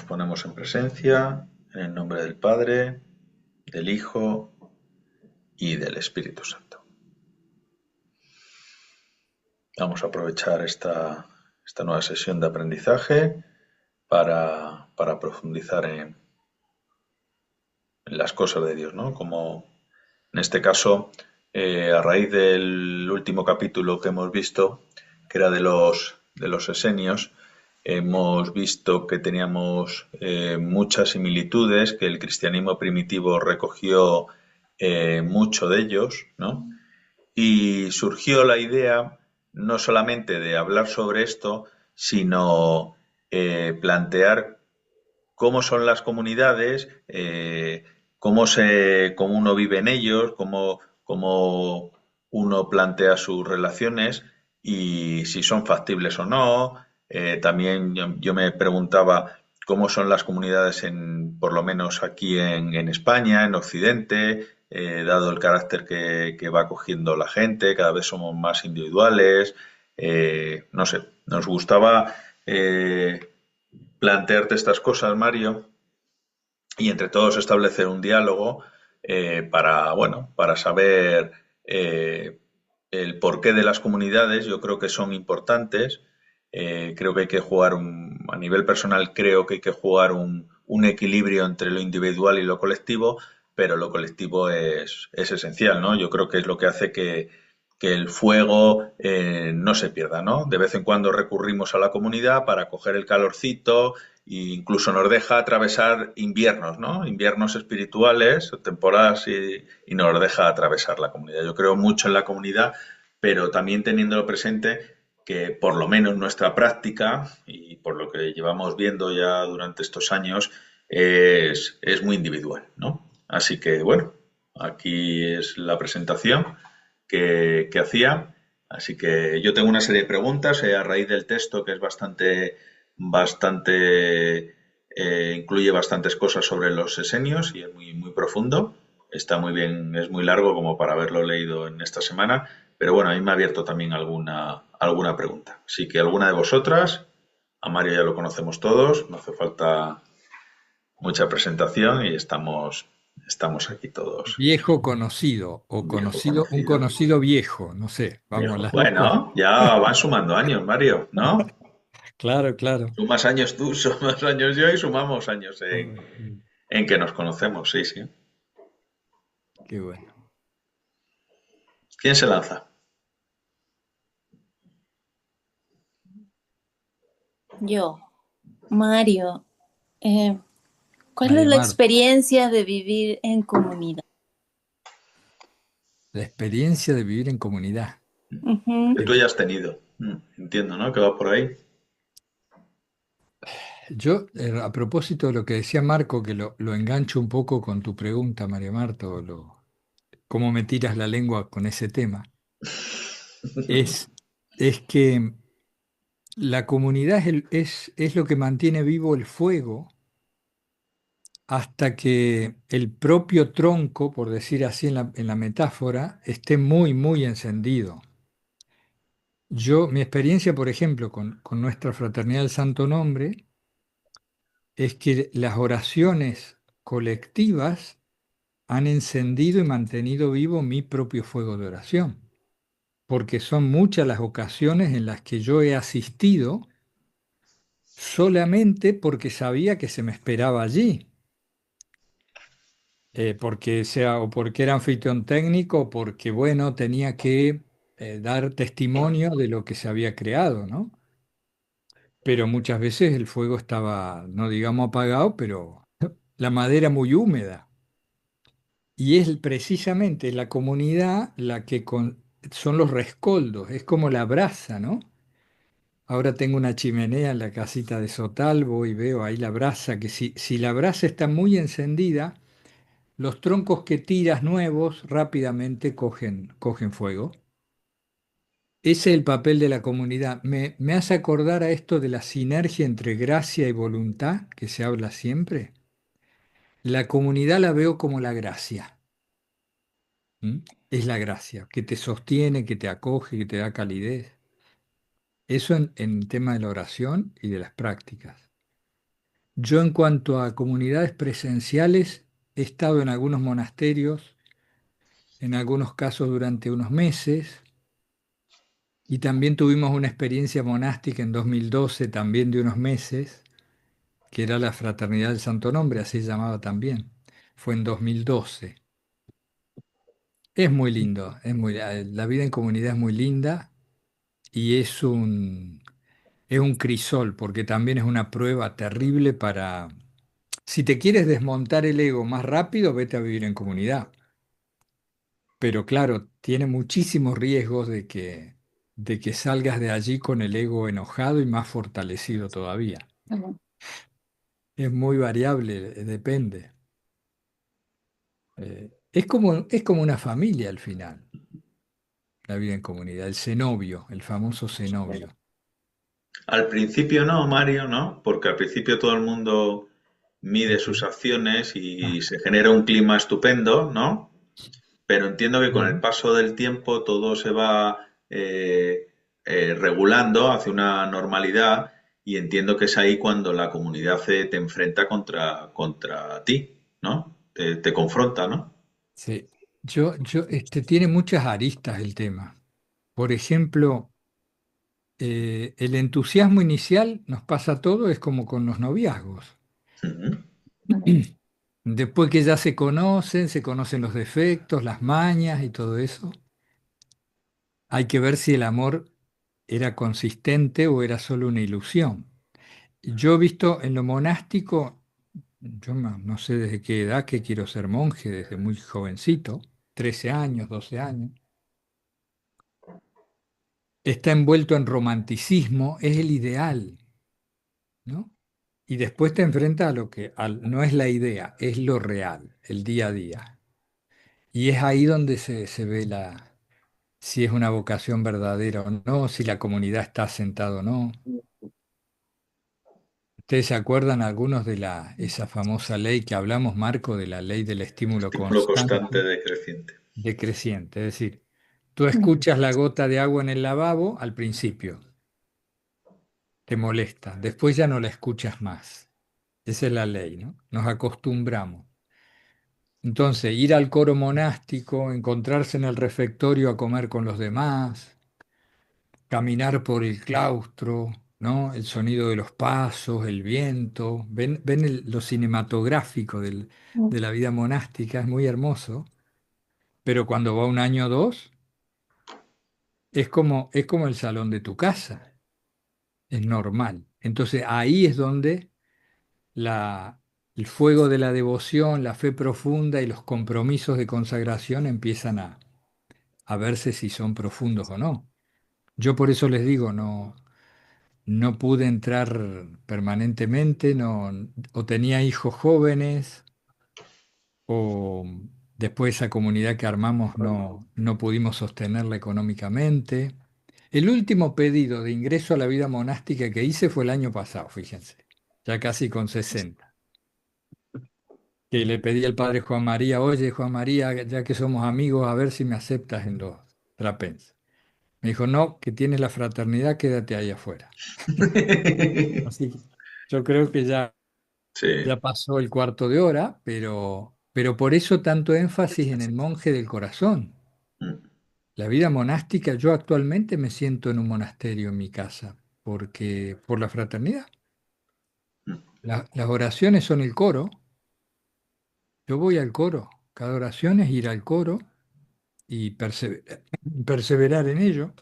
nos ponemos en presencia, en el nombre del Padre, del Hijo y del Espíritu Santo. Vamos a aprovechar esta nueva sesión de aprendizaje para profundizar en las cosas de Dios, ¿no? Como en este caso, a raíz del último capítulo que hemos visto, que era de los esenios, hemos visto que teníamos muchas similitudes, que el cristianismo primitivo recogió mucho de ellos, ¿no? Y surgió la idea no solamente de hablar sobre esto, sino plantear cómo son las comunidades, cómo uno vive en ellos, cómo uno plantea sus relaciones y si son factibles o no. También yo me preguntaba cómo son las comunidades por lo menos aquí en España, en Occidente, dado el carácter que va cogiendo la gente, cada vez somos más individuales. No sé, nos gustaba plantearte estas cosas, Mario, y entre todos establecer un diálogo para saber el porqué de las comunidades. Yo creo que son importantes. Creo que hay que jugar a nivel personal, creo que hay que jugar un equilibrio entre lo individual y lo colectivo, pero lo colectivo es esencial, ¿no? Yo creo que es lo que hace que el fuego no se pierda, ¿no? De vez en cuando recurrimos a la comunidad para coger el calorcito e incluso nos deja atravesar inviernos, ¿no? Inviernos espirituales, temporadas y nos deja atravesar la comunidad. Yo creo mucho en la comunidad, pero también teniéndolo presente que por lo menos nuestra práctica y por lo que llevamos viendo ya durante estos años es muy individual, ¿no? Así que bueno, aquí es la presentación que hacía. Así que yo tengo una serie de preguntas a raíz del texto que es bastante, incluye bastantes cosas sobre los esenios y es muy profundo. Está muy bien, es muy largo como para haberlo leído en esta semana, pero bueno, a mí me ha abierto también alguna pregunta. Así que alguna de vosotras, a Mario ya lo conocemos todos, no hace falta mucha presentación y estamos aquí todos. Viejo conocido o Viejo conocido, un conocido. conocido viejo, no sé, vamos, Viejo. las dos cosas. Bueno, ya van sumando años, Mario, ¿no? Claro, claro. Sumas años tú, sumas años yo y sumamos años Mm, en que nos conocemos, sí, sí. Qué bueno. ¿Quién se lanza? Yo, Mario, eh, ¿cuál es María la Marta, experiencia de vivir en comunidad? la experiencia de vivir en comunidad. Ujú. Que tú ya has tenido. Entiendo, ¿no? Que va por ahí. Yo, a propósito de lo que decía Marco, que lo engancho un poco con tu pregunta, María Marta, cómo me tiras la lengua con ese tema, es, es que la comunidad es lo que mantiene vivo el fuego hasta que el propio tronco, por decir así en la metáfora, esté muy encendido. Mi experiencia, por ejemplo, con nuestra Fraternidad del Santo Nombre, es que las oraciones colectivas han encendido y mantenido vivo mi propio fuego de oración, porque son muchas las ocasiones en las que yo he asistido solamente porque sabía que se me esperaba allí. Porque sea o porque era anfitrión técnico o porque, bueno, tenía que dar testimonio de lo que se había creado, ¿no? Pero muchas veces el fuego estaba, no digamos apagado, pero la madera muy húmeda. Y es precisamente la comunidad son los rescoldos, es como la brasa, ¿no? Ahora tengo una chimenea en la casita de Sotalvo y veo ahí la brasa, que si la brasa está muy encendida, los troncos que tiras nuevos rápidamente cogen fuego. Ese es el papel de la comunidad. Me hace acordar a esto de la sinergia entre gracia y voluntad, que se habla siempre. La comunidad la veo como la gracia. ¿M? Es la gracia, que te sostiene, que te acoge, que te da calidez. Eso en tema de la oración y de las prácticas. Yo en cuanto a comunidades presenciales, he estado en algunos monasterios, en algunos casos durante unos meses, y también tuvimos una experiencia monástica en 2012, también de unos meses, que era la Fraternidad del Santo Nombre, así se llamaba también. Fue en 2012. Es muy lindo, la vida en comunidad es muy linda y es un crisol, porque también es una prueba terrible para, si te quieres desmontar el ego más rápido, vete a vivir en comunidad. Pero claro, tiene muchísimos riesgos de que salgas de allí con el ego enojado y más fortalecido todavía. Ujú. Es muy variable, depende. Es como una familia al final, la vida en comunidad, el cenobio, el famoso cenobio. Al principio no, Mario, ¿no? Porque al principio todo el mundo mide Ujú. sus acciones Ah, y se genera un clima estupendo, ¿no? Pero entiendo que con el sí. paso del tiempo todo se va regulando hacia una normalidad y entiendo que es ahí cuando la comunidad te enfrenta contra ti, ¿no? Te confronta, ¿no? Sí. Tiene muchas aristas el tema. Por ejemplo, el entusiasmo inicial nos pasa a todo, es como con los noviazgos. Ujú. Después que ya se conocen los defectos, las mañas y todo eso, hay que ver si el amor era consistente o era solo una ilusión. Yo he visto en lo monástico, no sé desde qué edad que quiero ser monje, desde muy jovencito, 13 años, 12 años. Está envuelto en romanticismo, es el ideal, ¿no? Y después te enfrentas a lo que no es la idea, es lo real, el día a día. Y es ahí donde se ve si es una vocación verdadera o no, si la comunidad está asentada o no. ¿Ustedes se acuerdan algunos de esa famosa ley que hablamos, Marco, de la ley del estímulo Estímulo constante constante decreciente. decreciente? Es decir, tú escuchas la gota de agua en el lavabo al principio, te molesta, después ya no la escuchas más. Esa es la ley, ¿no? Nos acostumbramos. Entonces, ir al coro monástico, encontrarse en el refectorio a comer con los demás, caminar por el claustro, ¿no? El sonido de los pasos, el viento, ven lo cinematográfico de la vida monástica, es muy hermoso, pero cuando va un año o dos, es como el salón de tu casa, es normal. Entonces ahí es donde la, el fuego de la devoción, la fe profunda y los compromisos de consagración empiezan a verse si son profundos o no. Yo por eso les digo, no. No pude entrar permanentemente, no, o tenía hijos jóvenes, o después esa comunidad que armamos no pudimos sostenerla económicamente. El último pedido de ingreso a la vida monástica que hice fue el año pasado, fíjense, ya casi con 60, que le pedí al padre Juan María, oye Juan María, ya que somos amigos, a ver si me aceptas en los trapenses. Me dijo, no, que tienes la fraternidad, quédate ahí afuera. Así que yo creo que ya Sí. pasó el cuarto de hora, pero por eso tanto énfasis en el monje del corazón. Mm, La vida monástica, yo actualmente me siento en un monasterio en mi casa, porque por la fraternidad. mm. Las oraciones son el coro, yo voy al coro, cada oración es ir al coro y perseverar en ello.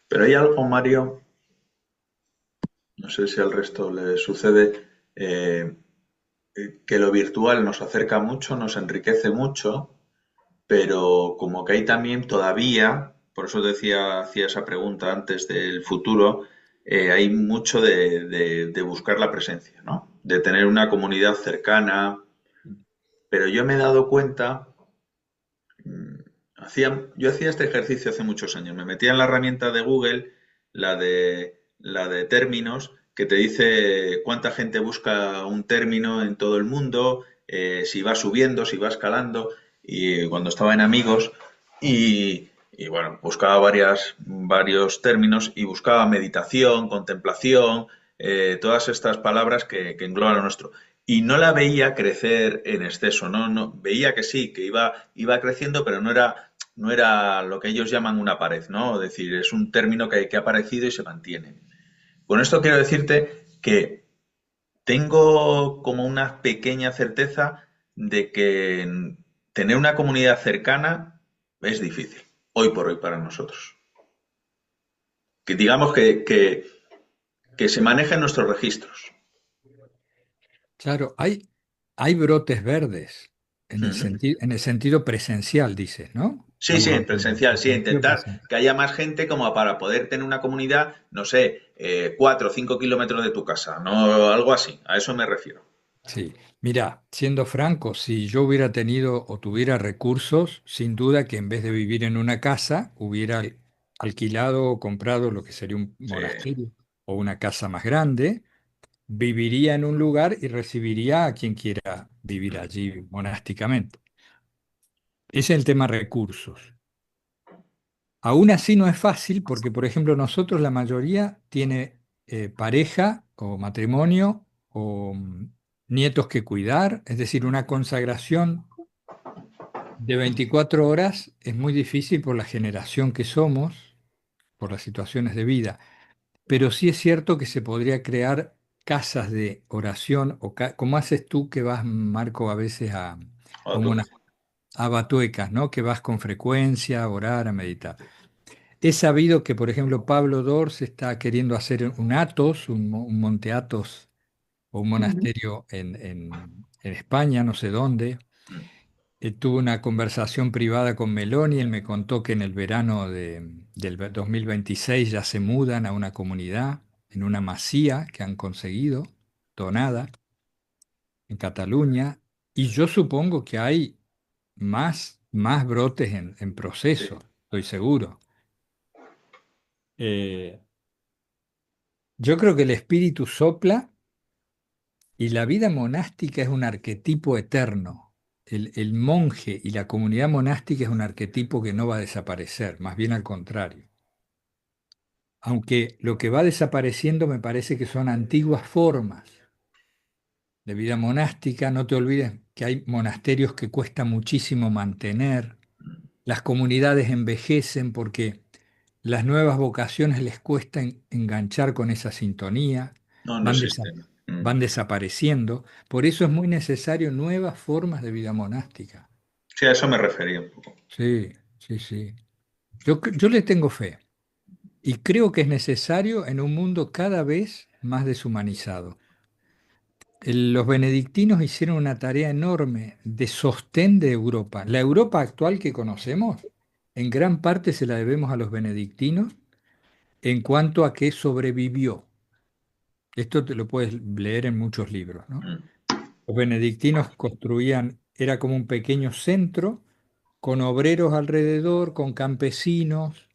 Pero hay algo, Mario, no sé si al resto le sucede, eh, que lo virtual nos acerca mucho, nos enriquece mucho, pero como que hay también todavía, por eso decía, hacía esa pregunta antes del futuro, hay mucho de buscar la presencia, ¿no? De tener una comunidad cercana, pero yo me he dado cuenta, yo hacía este ejercicio hace muchos años, me metía en la herramienta de Google, la de términos, que te dice cuánta gente busca un término en todo el mundo, si va subiendo, si va escalando, y cuando estaba en amigos, y, y bueno, buscaba varios términos y buscaba meditación, contemplación, todas estas palabras que engloban lo nuestro. Y no la veía crecer en exceso, ¿no? Veía que sí, que iba creciendo, pero no era lo que ellos llaman una pared, ¿no? Es decir, es un término que ha aparecido y se mantiene. Con esto quiero decirte que tengo como una pequeña certeza de que tener una comunidad cercana es difícil, hoy por hoy para nosotros. Que digamos que se manejen nuestros registros. Claro, hay brotes verdes Mm. en el sentido presencial, dices, ¿no? Sí, sí, Estamos en hablando presencial, en sí, sentido intentar presencial. que haya más gente como para poder tener una comunidad, no sé, 4 o 5 kilómetros de tu casa, no algo así, a eso me refiero. Sí, mira, siendo franco, si yo hubiera tenido o tuviera recursos, sin duda que en vez de vivir en una casa, hubiera alquilado o comprado lo que sería un Sí. monasterio o una casa más grande, viviría en un lugar y recibiría a quien quiera vivir Mm. allí monásticamente. Ese es el tema recursos. Aún así no es fácil porque, por ejemplo, nosotros la mayoría tiene pareja o matrimonio o nietos que cuidar, es decir, una consagración de 24 horas es muy difícil por la generación que somos, por las situaciones de vida, pero sí es cierto que se podría crear casas de oración, o como haces tú que vas, Marco, a veces a, A tope. a batuecas, ¿no? Que vas con frecuencia a orar, a meditar. He sabido que, por ejemplo, Pablo Dors está queriendo hacer un Athos, un Monte Athos o un monasterio en España, no sé dónde. Mm. Tuve una conversación privada con Meloni, él me contó que en el verano del 2026 ya se mudan a una comunidad, en una masía que han conseguido, donada, en Cataluña, y yo supongo que hay más brotes en Sí. proceso, estoy seguro. Eh, yo creo que el espíritu sopla y la vida monástica es un arquetipo eterno. El monje y la comunidad monástica es un arquetipo que no va a desaparecer, más bien al contrario. Aunque lo que va desapareciendo me parece que son antiguas formas de vida monástica. No te olvides que hay monasterios que cuesta muchísimo mantener. Las comunidades envejecen porque las nuevas vocaciones les cuesta enganchar con esa sintonía, No, no van, desa- existen. Mm. van desapareciendo. Por eso es muy necesario nuevas formas de vida monástica. Sí, a eso me refería un poco. Sí, sí, sí. Yo le tengo fe y creo que es necesario en un mundo cada vez más deshumanizado. Los benedictinos hicieron una tarea enorme de sostén de Europa. La Europa actual que conocemos, en gran parte se la debemos a los benedictinos en cuanto a que sobrevivió. Esto te lo puedes leer en muchos libros, ¿no? Mm. Los benedictinos construían, era como un pequeño centro, con obreros alrededor, con campesinos,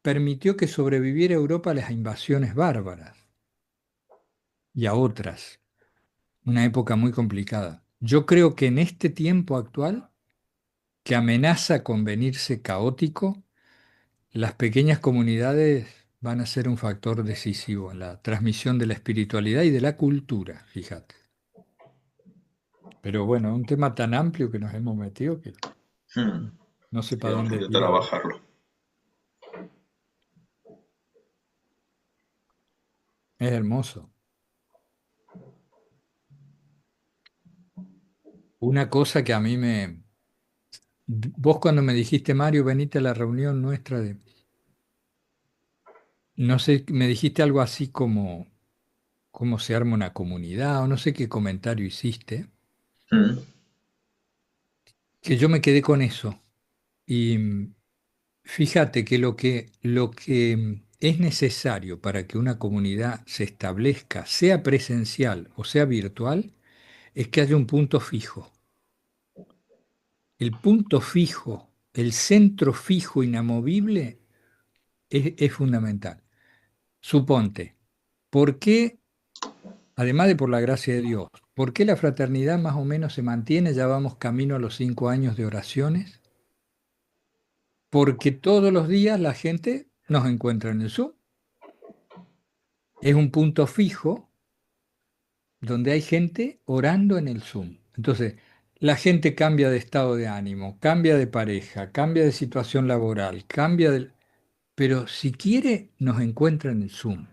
permitió que sobreviviera Europa a las invasiones bárbaras y a otras, una época muy complicada. Yo creo que en este tiempo actual, que amenaza con venirse caótico, las pequeñas comunidades van a ser un factor decisivo en la transmisión de la espiritualidad y de la cultura, fíjate. Pero bueno, es un tema tan amplio que nos hemos metido que Mm. no sé Sí, para vamos a dónde intentar tirar. bajarlo. Es hermoso. Una cosa que a mí me... Vos cuando me dijiste, Mario, venite a la reunión nuestra de... No sé, me dijiste algo así como cómo se arma una comunidad o no sé qué comentario hiciste, Mm. que yo me quedé con eso. Y fíjate que lo que es necesario para que una comunidad se establezca, sea presencial o sea virtual, es que haya un punto fijo. El punto fijo, el centro fijo inamovible es fundamental. Suponte, ¿por qué, además de por la gracia de Dios, por qué la fraternidad más o menos se mantiene? Ya vamos camino a los 5 años de oraciones. porque todos los días la gente nos encuentra en el Zoom. Es un punto fijo donde hay gente orando en el Zoom. Entonces, la gente cambia de estado de ánimo, cambia de pareja, cambia de situación laboral, cambia de... Pero si quiere, nos encuentra en el Zoom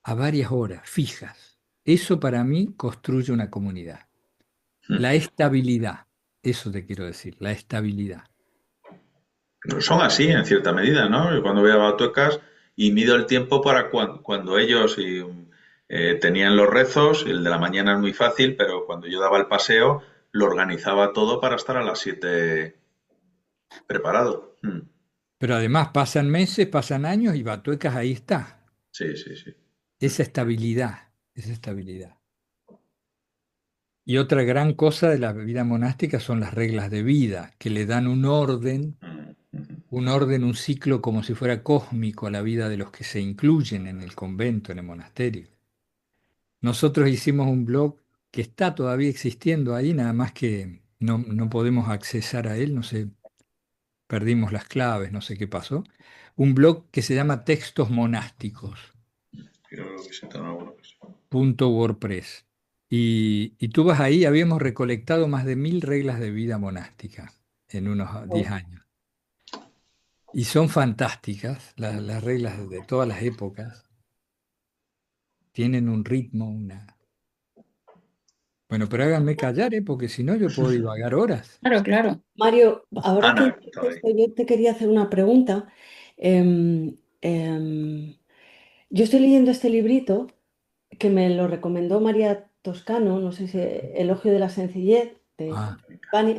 a varias horas fijas. Eso para mí construye una comunidad. La estabilidad, eso te quiero decir, la estabilidad. Son así en cierta medida, ¿no? Yo cuando veo a Batuecas y mido el tiempo para cuando ellos tenían los rezos, el de la mañana es muy fácil, pero cuando yo daba el paseo, lo organizaba todo para estar a las 7 preparado. Pero además pasan meses, pasan años y Batuecas ahí está. Sí, sí, sí. Esa estabilidad, esa estabilidad. Y otra gran cosa de la vida monástica son las reglas de vida, que le dan Mm, mm. un orden, un ciclo como si fuera cósmico a la vida de los que se incluyen en el convento, en el monasterio. Nosotros hicimos un blog que está todavía existiendo ahí, nada más que no podemos accesar a él, no sé, perdimos las claves, no sé qué pasó. Un blog que se llama Textos Monásticos. Creo que sí, tengo alguno que sí. .wordpress. Y tú vas ahí, habíamos recolectado más de 1000 reglas de vida monástica en unos 10 años. Y son fantásticas, las reglas de todas las épocas. Tienen un ritmo, una... Bueno, pero háganme callar, porque si no yo puedo divagar horas. Claro, claro. Mario, ahora que Ana, dices estaba ahí. esto, yo te quería hacer una pregunta. Em, em, yo estoy leyendo este librito que me lo recomendó María Toscano, no sé si Elogio de la Sencillez, Ah,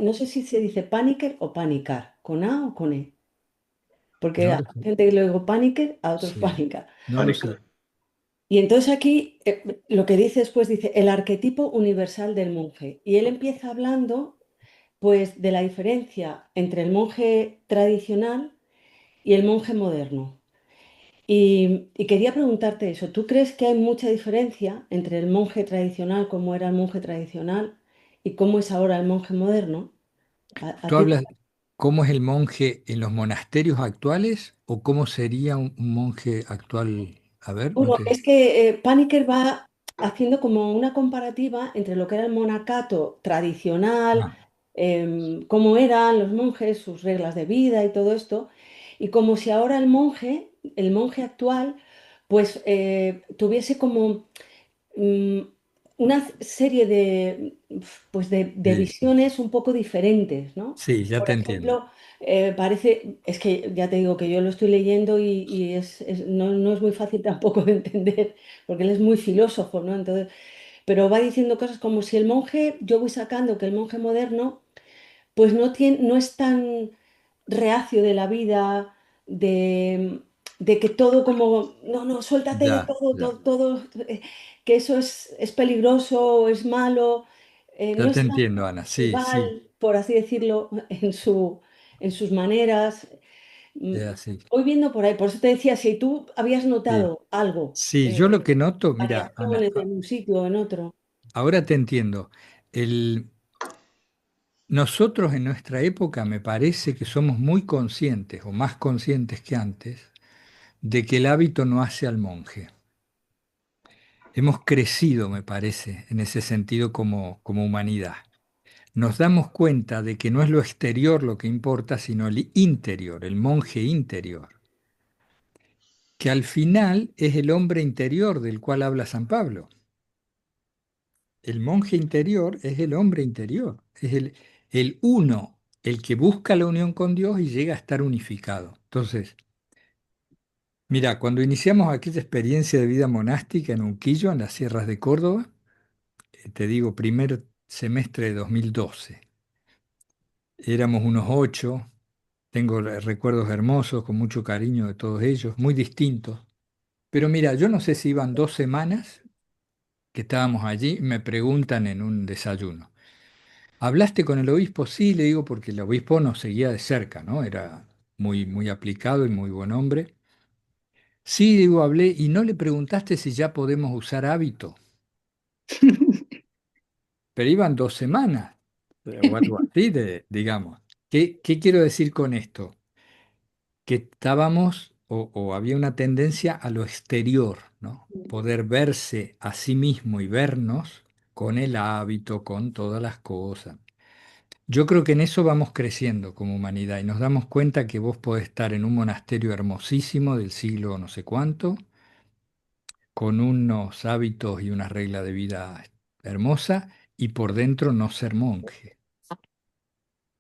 No sé si se dice Paniker o Panicar, con A o con E, porque no a lo sé. gente que le digo Paniker, a otros Sí, Panicar. no lo Pánico. sé. Y entonces aquí lo que dice después dice el arquetipo universal del monje. Y él empieza hablando pues de la diferencia entre el monje tradicional y el monje moderno. Y quería preguntarte eso, ¿tú crees que hay mucha diferencia entre el monje tradicional, cómo era el monje tradicional, y cómo es ahora el monje moderno? A ¿Tú ti, hablas cómo es el monje en los monasterios actuales o cómo sería un monje actual? A ver, no bueno, te... es que Paniker va haciendo como una comparativa entre lo que era el monacato tradicional, Ah, cómo eran los monjes, sus reglas de vida y todo esto, y como si ahora el monje actual, pues tuviese como mm, una serie de, pues de sí, sí, visiones un poco diferentes, ¿no? sí, ya Por te entiendo. ejemplo, es que ya te digo que yo lo estoy leyendo y no es muy fácil tampoco de entender, porque él es muy filósofo, ¿no? Entonces, pero va diciendo cosas como si el monje, yo voy sacando que el monje moderno pues no es tan reacio de la vida, de que todo como, no, suéltate Ya, ya. todo, que eso es peligroso, es malo, no Ya te es tan entiendo, Ana. Sí, sí, rival, por así decirlo, en sus maneras. Mm, es así. Voy viendo por ahí, por eso te decía, si tú habías Sí, notado algo, sí, yo lo que noto, mira, Ana, variaciones en un sitio o en otro. ahora te entiendo. El, nosotros en nuestra época me parece que somos muy conscientes, o más conscientes que antes, de que el hábito no hace al monje. Hemos crecido, me parece, en ese sentido como humanidad. Nos damos cuenta de que no es lo exterior lo que importa, sino el interior, el monje interior, que al final es el hombre interior del cual habla San Pablo. El monje interior es el hombre interior, es el uno, el que busca la unión con Dios y llega a estar unificado. Entonces, mira, cuando iniciamos aquella experiencia de vida monástica en Unquillo, en las sierras de Córdoba, te digo, primer semestre de 2012, éramos unos 8, tengo recuerdos hermosos, con mucho cariño de todos ellos, muy distintos. Pero mira, yo no sé si iban 2 semanas que estábamos allí, me preguntan en un desayuno. ¿Hablaste con el obispo? Sí, le digo, porque el obispo nos seguía de cerca, ¿no? Era muy aplicado y muy buen hombre. Sí, digo, hablé y no le preguntaste si ya podemos usar hábito, pero iban 2 semanas o algo así, digamos. ¿Qué quiero decir con esto? Que estábamos o había una tendencia a lo exterior, ¿no? Poder verse a sí mismo y vernos con el hábito, con todas las cosas. Yo creo que en eso vamos creciendo como humanidad y nos damos cuenta que vos podés estar en un monasterio hermosísimo del siglo no sé cuánto, con unos hábitos y una regla de vida hermosa y por dentro no ser monje.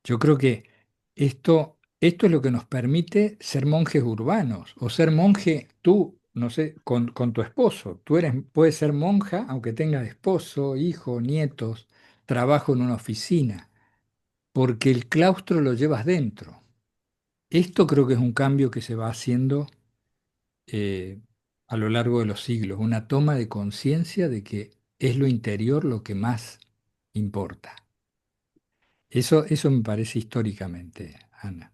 Yo creo que esto es lo que nos permite ser monjes urbanos o ser monje tú, no sé, con tu esposo. Puedes ser monja aunque tengas esposo, hijo, nietos, trabajo en una oficina, porque el claustro lo llevas dentro. Esto creo que es un cambio que se va haciendo eh, a lo largo de los siglos, una toma de conciencia de que es lo interior lo que más importa. Eso me parece históricamente, Ana,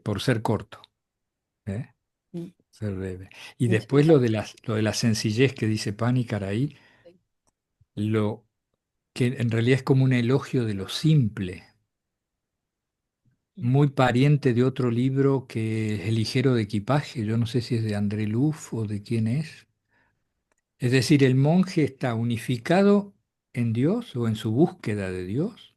por ser corto, ¿eh? Mm. Ser breve. Y Es después lo de la sencillez que dice Panikar ahí, lo que en realidad es como un elogio de lo simple, muy pariente de otro libro que es El ligero de equipaje, yo no sé si es de André Luf o de quién es. Es decir, el monje está unificado en Dios o en su búsqueda de Dios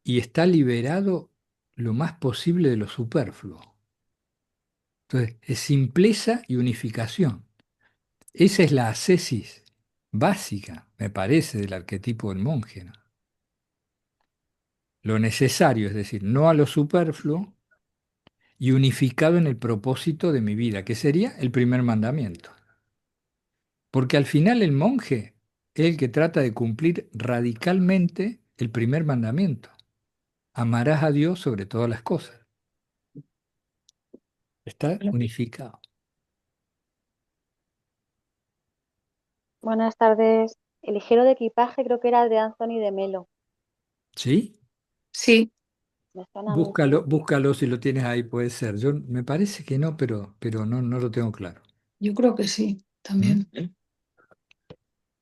y está liberado lo más posible de lo superfluo. Entonces, es simpleza y unificación. Esa es la ascesis básica, me parece, del arquetipo del monje, ¿no? Lo necesario, es decir, no a lo superfluo y unificado en el propósito de mi vida, que sería el primer mandamiento. Porque al final el monje es el que trata de cumplir radicalmente el primer mandamiento. Amarás a Dios sobre todas las cosas. Está unificado. Buenas tardes. El ligero de equipaje creo que era de Anthony de Melo. ¿Sí? Sí, Me suena mucho. Búscalo si lo tienes ahí, puede ser. Yo me parece que no, pero no lo tengo claro. yo creo que sí, ¿Mm? también.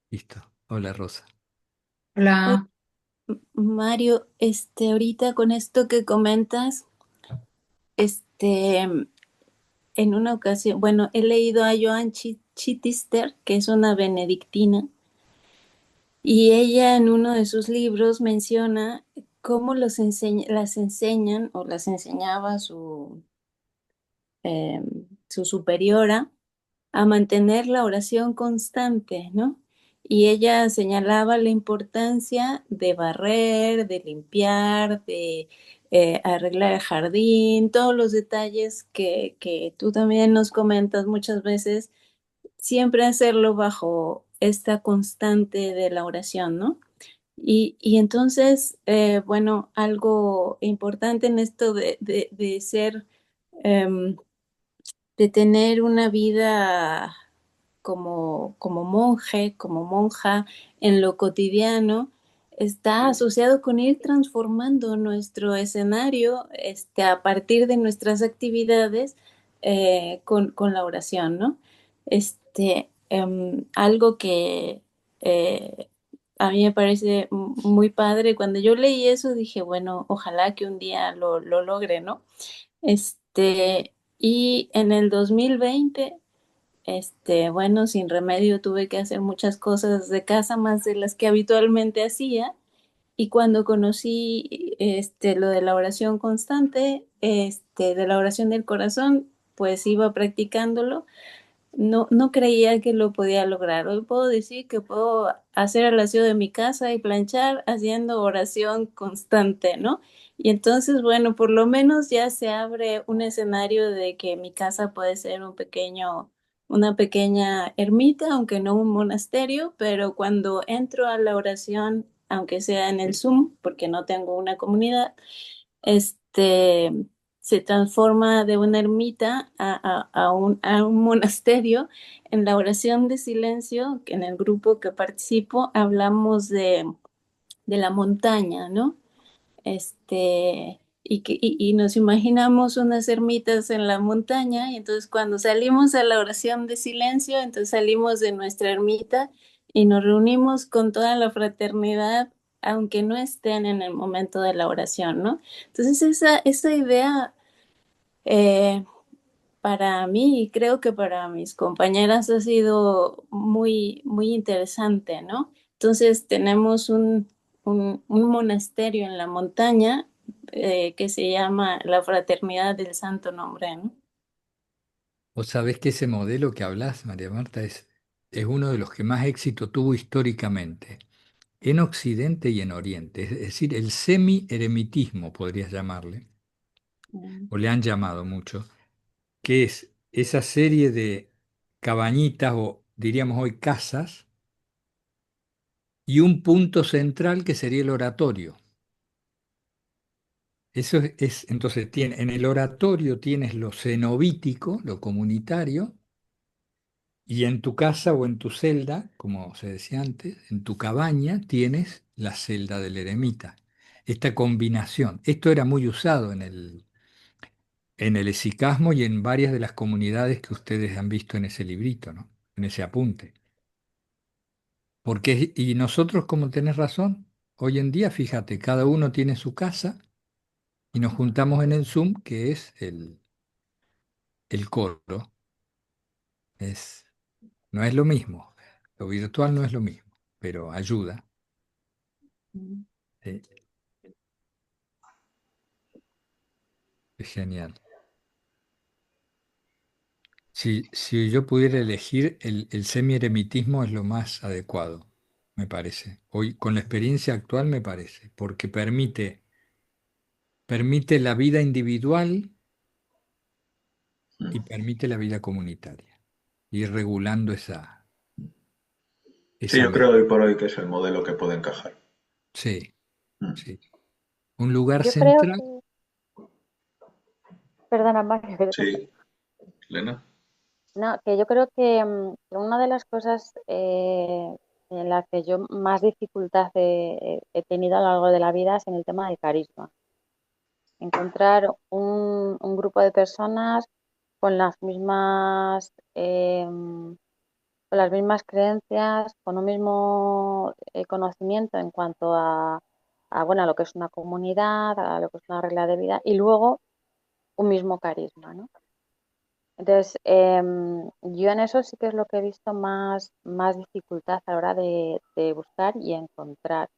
Listo. Hola, Rosa. Hola. Mario, ahorita con esto que comentas, en una ocasión, bueno, he leído a Joan Chittister, que es una benedictina, y ella en uno de sus libros menciona cómo las enseñan o las enseñaba su superiora a mantener la oración constante, ¿no? Y ella señalaba la importancia de barrer, de limpiar, de arreglar el jardín, todos los detalles que tú también nos comentas muchas veces, siempre hacerlo bajo esta constante de la oración, ¿no? Y entonces, bueno, algo importante en esto de ser, em, de tener una vida como monje, como monja en lo cotidiano, está asociado con ir transformando nuestro escenario a partir de nuestras actividades con la oración, ¿no? Algo que eh, a mí me parece muy padre. Cuando yo leí eso dije, bueno, ojalá que un día lo logre, ¿no? Y en el 2020 bueno, sin remedio tuve que hacer muchas cosas de casa más de las que habitualmente hacía. Y cuando conocí lo de la oración constante, de la oración del corazón, pues iba practicándolo. No creía que lo podía lograr. Hoy puedo decir que puedo hacer el aseo de mi casa y planchar haciendo oración constante, ¿no? Y entonces, bueno, por lo menos ya se abre un escenario de que mi casa puede ser una pequeña ermita, aunque no un monasterio, pero cuando entro a la oración, aunque sea en el Zoom, porque no tengo una comunidad, este, se transforma de una ermita a un monasterio. En la oración de silencio, en el grupo que participo, hablamos de la montaña, ¿no? Y nos imaginamos unas ermitas en la montaña, y entonces cuando salimos a la oración de silencio, entonces salimos de nuestra ermita y nos reunimos con toda la fraternidad aunque no estén en el momento de la oración, ¿no? Entonces esa idea eh, para mí y creo que para mis compañeras ha sido muy, muy interesante, ¿no? Entonces tenemos un monasterio en la montaña que se llama la Fraternidad del Santo Nombre, ¿no? Vos sabés que ese modelo que hablas, María Marta, es uno de los que más éxito tuvo históricamente, en Occidente y en Oriente. Es decir, el semi-eremitismo, podrías llamarle, Mm, o le han llamado mucho, que es esa serie de cabañitas o diríamos hoy casas y un punto central que sería el oratorio. Eso entonces, en el oratorio tienes lo cenobítico, lo comunitario, y en tu casa o en tu celda, como se decía antes, en tu cabaña tienes la celda del eremita. Esta combinación, esto era muy usado en el esicasmo y en varias de las comunidades que ustedes han visto en ese librito, ¿no? En ese apunte. Y nosotros, como tenés razón, hoy en día, fíjate, cada uno tiene su casa y nos juntamos en el Zoom, que es el coro. No es lo mismo, lo virtual no es lo mismo, pero ayuda. mm, Sí, es genial. Si yo pudiera elegir, el semi-eremitismo es lo más adecuado, me parece. Hoy, con la experiencia actual, me parece, porque permite la vida individual y permite la vida comunitaria, ir regulando Sí, esa yo creo mezcla. hoy por hoy que es el modelo que puede encajar. Sí, Mm. sí. Un lugar Yo creo central. que, perdona, Mario, que te corto. Sí, Elena. No, que yo creo que una de las cosas en las que yo más dificultad he tenido a lo largo de la vida es en el tema del carisma. Encontrar un grupo de personas con las mismas, con las mismas creencias, con un mismo conocimiento en cuanto bueno, a lo que es una comunidad, a lo que es una regla de vida y luego un mismo carisma, ¿no? Entonces, yo en eso sí que es lo que he visto más dificultad a la hora de buscar y encontrar.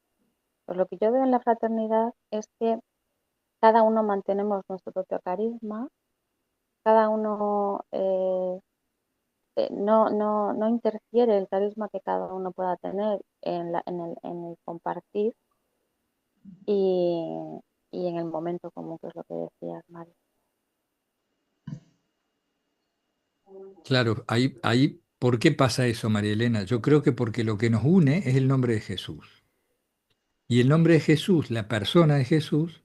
Pues lo que yo veo en la fraternidad es que cada uno mantenemos nuestro propio carisma, cada uno no interfiere el carisma que cada uno pueda tener en el compartir y, y en el momento común, que es lo que decías, Mario. Claro, ¿por qué pasa eso, María Elena? Yo creo que porque lo que nos une es el nombre de Jesús. Y el nombre de Jesús, la persona de Jesús,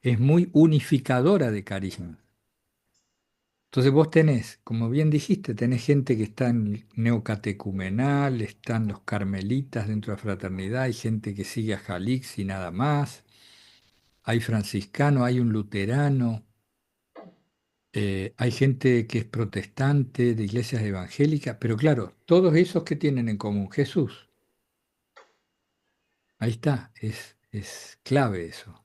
es muy unificadora de carisma. Entonces vos tenés, como bien dijiste, tenés gente que está en el neocatecumenal, están los carmelitas dentro de la fraternidad, hay gente que sigue a Jalix y nada más, hay franciscano, hay un luterano, hay gente que es protestante, de iglesias evangélicas, pero claro, todos esos que tienen en común Jesús. Ahí está, es clave eso.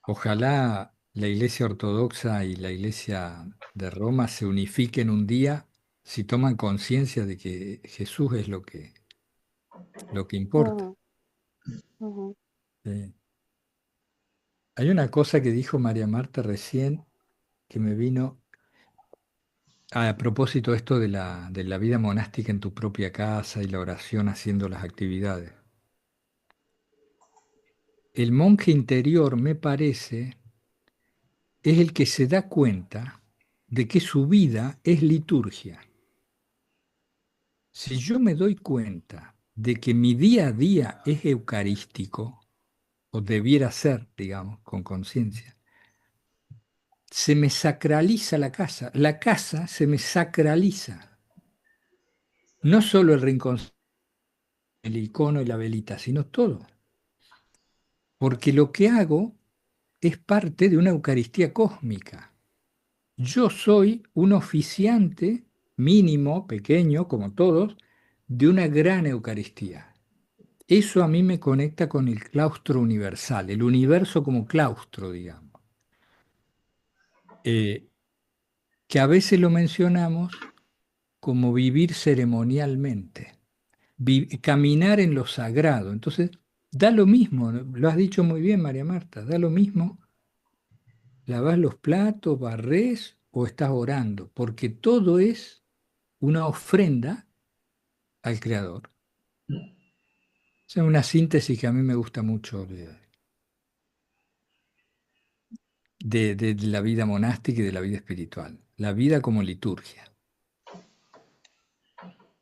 Ojalá la Iglesia Ortodoxa y la Iglesia de Roma se unifiquen un día si toman conciencia de que Jesús es lo que importa. Ujú, ujú. Sí. Hay una cosa que dijo María Marta recién que me vino a propósito esto de la vida monástica en tu propia casa y la oración haciendo las actividades. El monje interior, me parece, es el que se da cuenta de que su vida es liturgia. Si yo me doy cuenta de que mi día a día es eucarístico, o debiera ser, digamos, con conciencia, se me sacraliza la casa se me sacraliza, no solo el rincón, el icono y la velita, sino todo, porque lo que hago es parte de una Eucaristía cósmica. Yo soy un oficiante mínimo, pequeño, como todos, de una gran Eucaristía. Eso a mí me conecta con el claustro universal, el universo como claustro, digamos. Eh, que a veces lo mencionamos como vivir ceremonialmente, caminar en lo sagrado. Entonces, da lo mismo, ¿no? Lo has dicho muy bien, María Marta, da lo mismo, lavas los platos, barres o estás orando, porque todo es una ofrenda al Creador. Esa es una síntesis que a mí me gusta mucho de la vida monástica y de la vida espiritual. La vida como liturgia.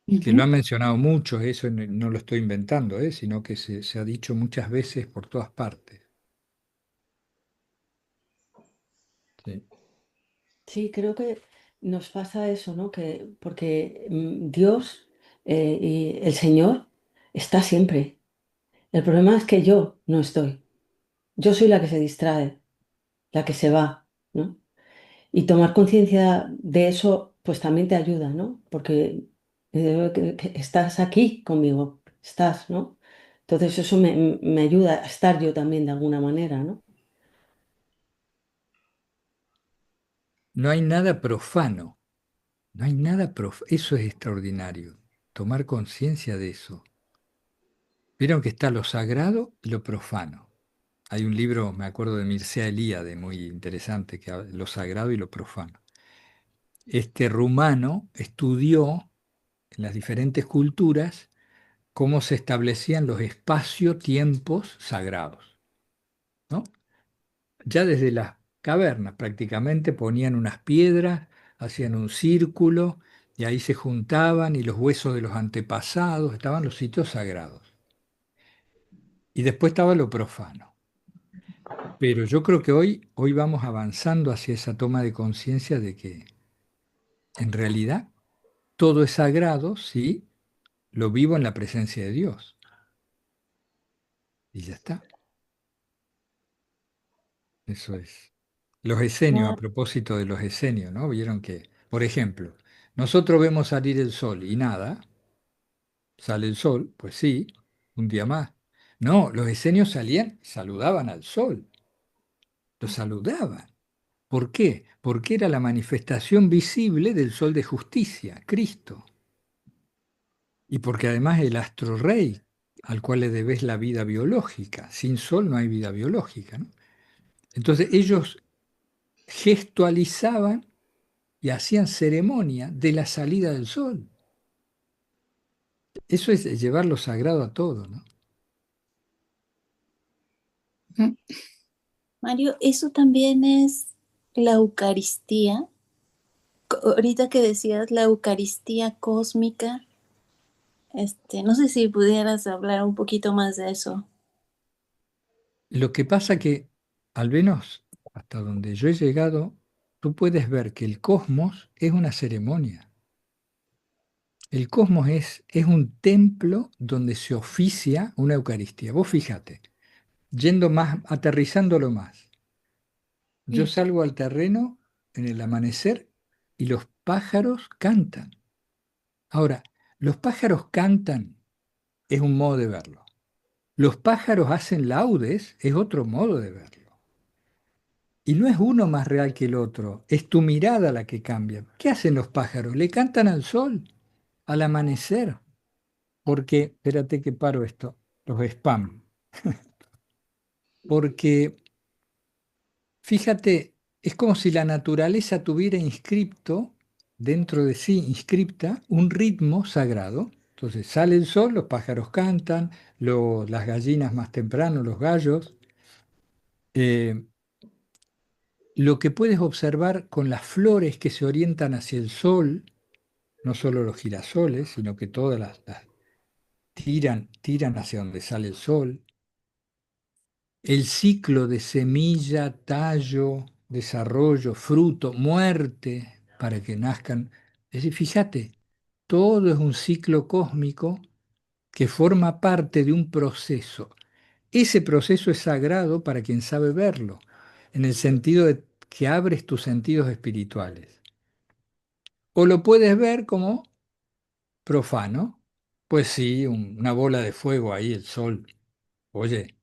Que lo Ujú. han mencionado muchos, eso no lo estoy inventando, sino que se ha dicho muchas veces por todas partes. Sí. Sí, creo que nos pasa eso, ¿no? Que porque Dios y el Señor está siempre. El problema es que yo no estoy. Yo soy la que se distrae, la que se va, ¿no? Y tomar conciencia de eso, pues también te ayuda, ¿no? Porque que estás aquí conmigo, estás, ¿no? Entonces eso me ayuda a estar yo también de alguna manera, ¿no? No hay nada profano, no hay nada eso es extraordinario, tomar conciencia de eso. Vieron que está lo sagrado y lo profano. Hay un libro, me acuerdo de Mircea Eliade, muy interesante, que habla de lo sagrado y lo profano. Este rumano estudió en las diferentes culturas cómo se establecían los espacio-tiempos sagrados, ¿no? Ya desde las cavernas prácticamente ponían unas piedras, hacían un círculo y ahí se juntaban y los huesos de los antepasados, estaban los sitios sagrados. Y después estaba lo profano. Pero yo creo que hoy vamos avanzando hacia esa toma de conciencia de que en realidad todo es sagrado si lo vivo en la presencia de Dios. Y ya está, eso es. Los esenios, a Claro. propósito de los esenios, ¿no? Vieron que, por ejemplo, nosotros vemos salir el sol y nada, sale el sol, pues sí, un día más. No, los esenios salían, saludaban al sol, lo saludaban. ¿Por qué? Porque era la manifestación visible del sol de justicia, Cristo. Y porque además el astro rey, al cual le debes la vida biológica. Sin sol no hay vida biológica, ¿no? Entonces ellos gestualizaban y hacían ceremonia de la salida del sol. Eso es llevar lo sagrado a todo, ¿no? Mm. Mario, eso también es la Eucaristía. Ahorita que decías la Eucaristía cósmica, no sé si pudieras hablar un poquito más de eso. Lo que pasa que, al menos hasta donde yo he llegado, tú puedes ver que el cosmos es una ceremonia. El cosmos es un templo donde se oficia una Eucaristía. Vos fíjate, yendo más, aterrizándolo más. Yo Sí. salgo al terreno en el amanecer y los pájaros cantan. Ahora, los pájaros cantan es un modo de verlo. Los pájaros hacen laudes es otro modo de verlo. Y no es uno más real que el otro, es tu mirada la que cambia. ¿Qué hacen los pájaros? Le cantan al sol, al amanecer. Porque, espérate que paro esto, los spam. Porque, fíjate, es como si la naturaleza tuviera inscripto, dentro de sí, inscripta, un ritmo sagrado. Entonces sale el sol, los pájaros cantan, las gallinas más temprano, los gallos. Eh, lo que puedes observar con las flores que se orientan hacia el sol, no solo los girasoles, sino que todas las tiran hacia donde sale el sol. El ciclo de semilla, tallo, desarrollo, fruto, muerte, para que nazcan. Es decir, fíjate, todo es un ciclo cósmico que forma parte de un proceso. Ese proceso es sagrado para quien sabe verlo, en el sentido de que abres tus sentidos espirituales. O lo puedes ver como profano, Pues sí, una bola de fuego ahí, el sol. Oye,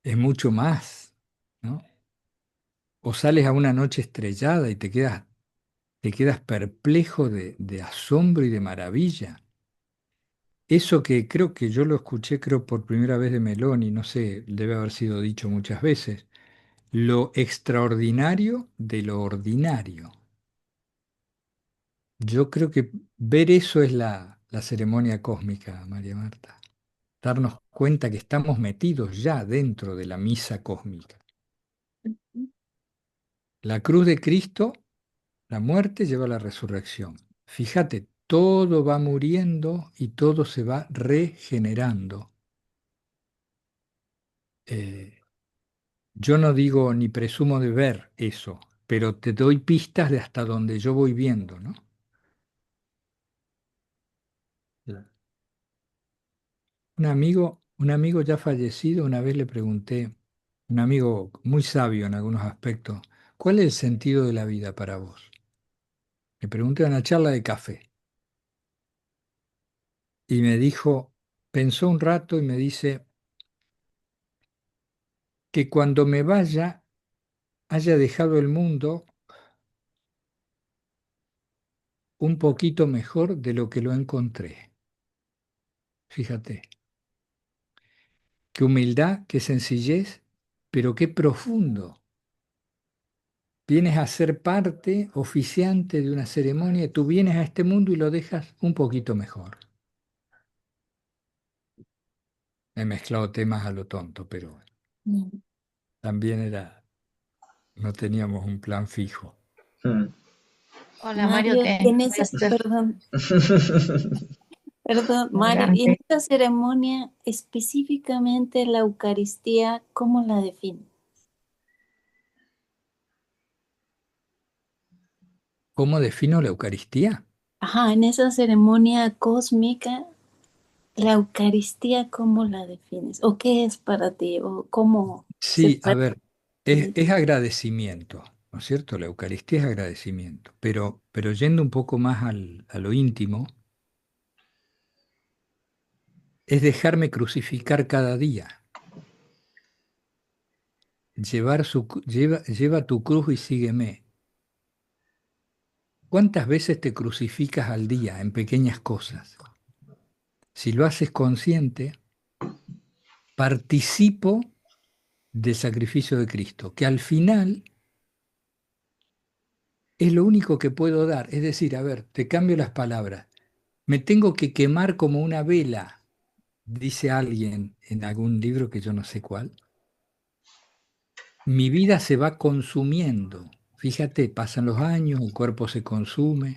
es mucho más, ¿no? O sales a una noche estrellada y te quedas perplejo de asombro y de maravilla. Eso que creo que yo lo escuché, creo por primera vez de Meloni, no sé, debe haber sido dicho muchas veces, lo extraordinario de lo ordinario. Yo creo que ver eso es la ceremonia cósmica, María Marta. Darnos cuenta que estamos metidos ya dentro de la misa cósmica. La cruz de Cristo, la muerte lleva a la resurrección. Fíjate, todo va muriendo y todo se va regenerando. Eh, yo no digo ni presumo de ver eso, pero te doy pistas de hasta donde yo voy viendo, ¿no? Un amigo ya fallecido, una vez le pregunté, un amigo muy sabio en algunos aspectos, ¿cuál es el sentido de la vida para vos? Le pregunté en una charla de café y me dijo, pensó un rato y me dice que cuando me vaya haya dejado el mundo un poquito mejor de lo que lo encontré. Fíjate, qué humildad, qué sencillez, pero qué profundo. Vienes a ser parte oficiante de una ceremonia, tú vienes a este mundo y lo dejas un poquito mejor. He mezclado temas a lo tonto, pero Mm. también no teníamos un plan fijo. Mm. Hola Mario, Mario, te en voy a esa, hacer perdón, Mario, y en adelante. esa ceremonia específicamente la Eucaristía, ¿cómo la define? ¿Cómo defino la Eucaristía? Ajá, en esa ceremonia cósmica, la Eucaristía, ¿cómo la defines? ¿O qué es para ti? ¿O cómo se Sí, a puede ver, es, definir? es agradecimiento, ¿no es cierto? La Eucaristía es agradecimiento, pero yendo un poco más a lo íntimo, es dejarme crucificar cada día, lleva tu cruz y sígueme. ¿Cuántas veces te crucificas al día en pequeñas cosas? Si lo haces consciente, participo del sacrificio de Cristo, que al final es lo único que puedo dar. Es decir, a ver, te cambio las palabras. Me tengo que quemar como una vela, dice alguien en algún libro que yo no sé cuál. Mi vida se va consumiendo. Fíjate, pasan los años, el cuerpo se consume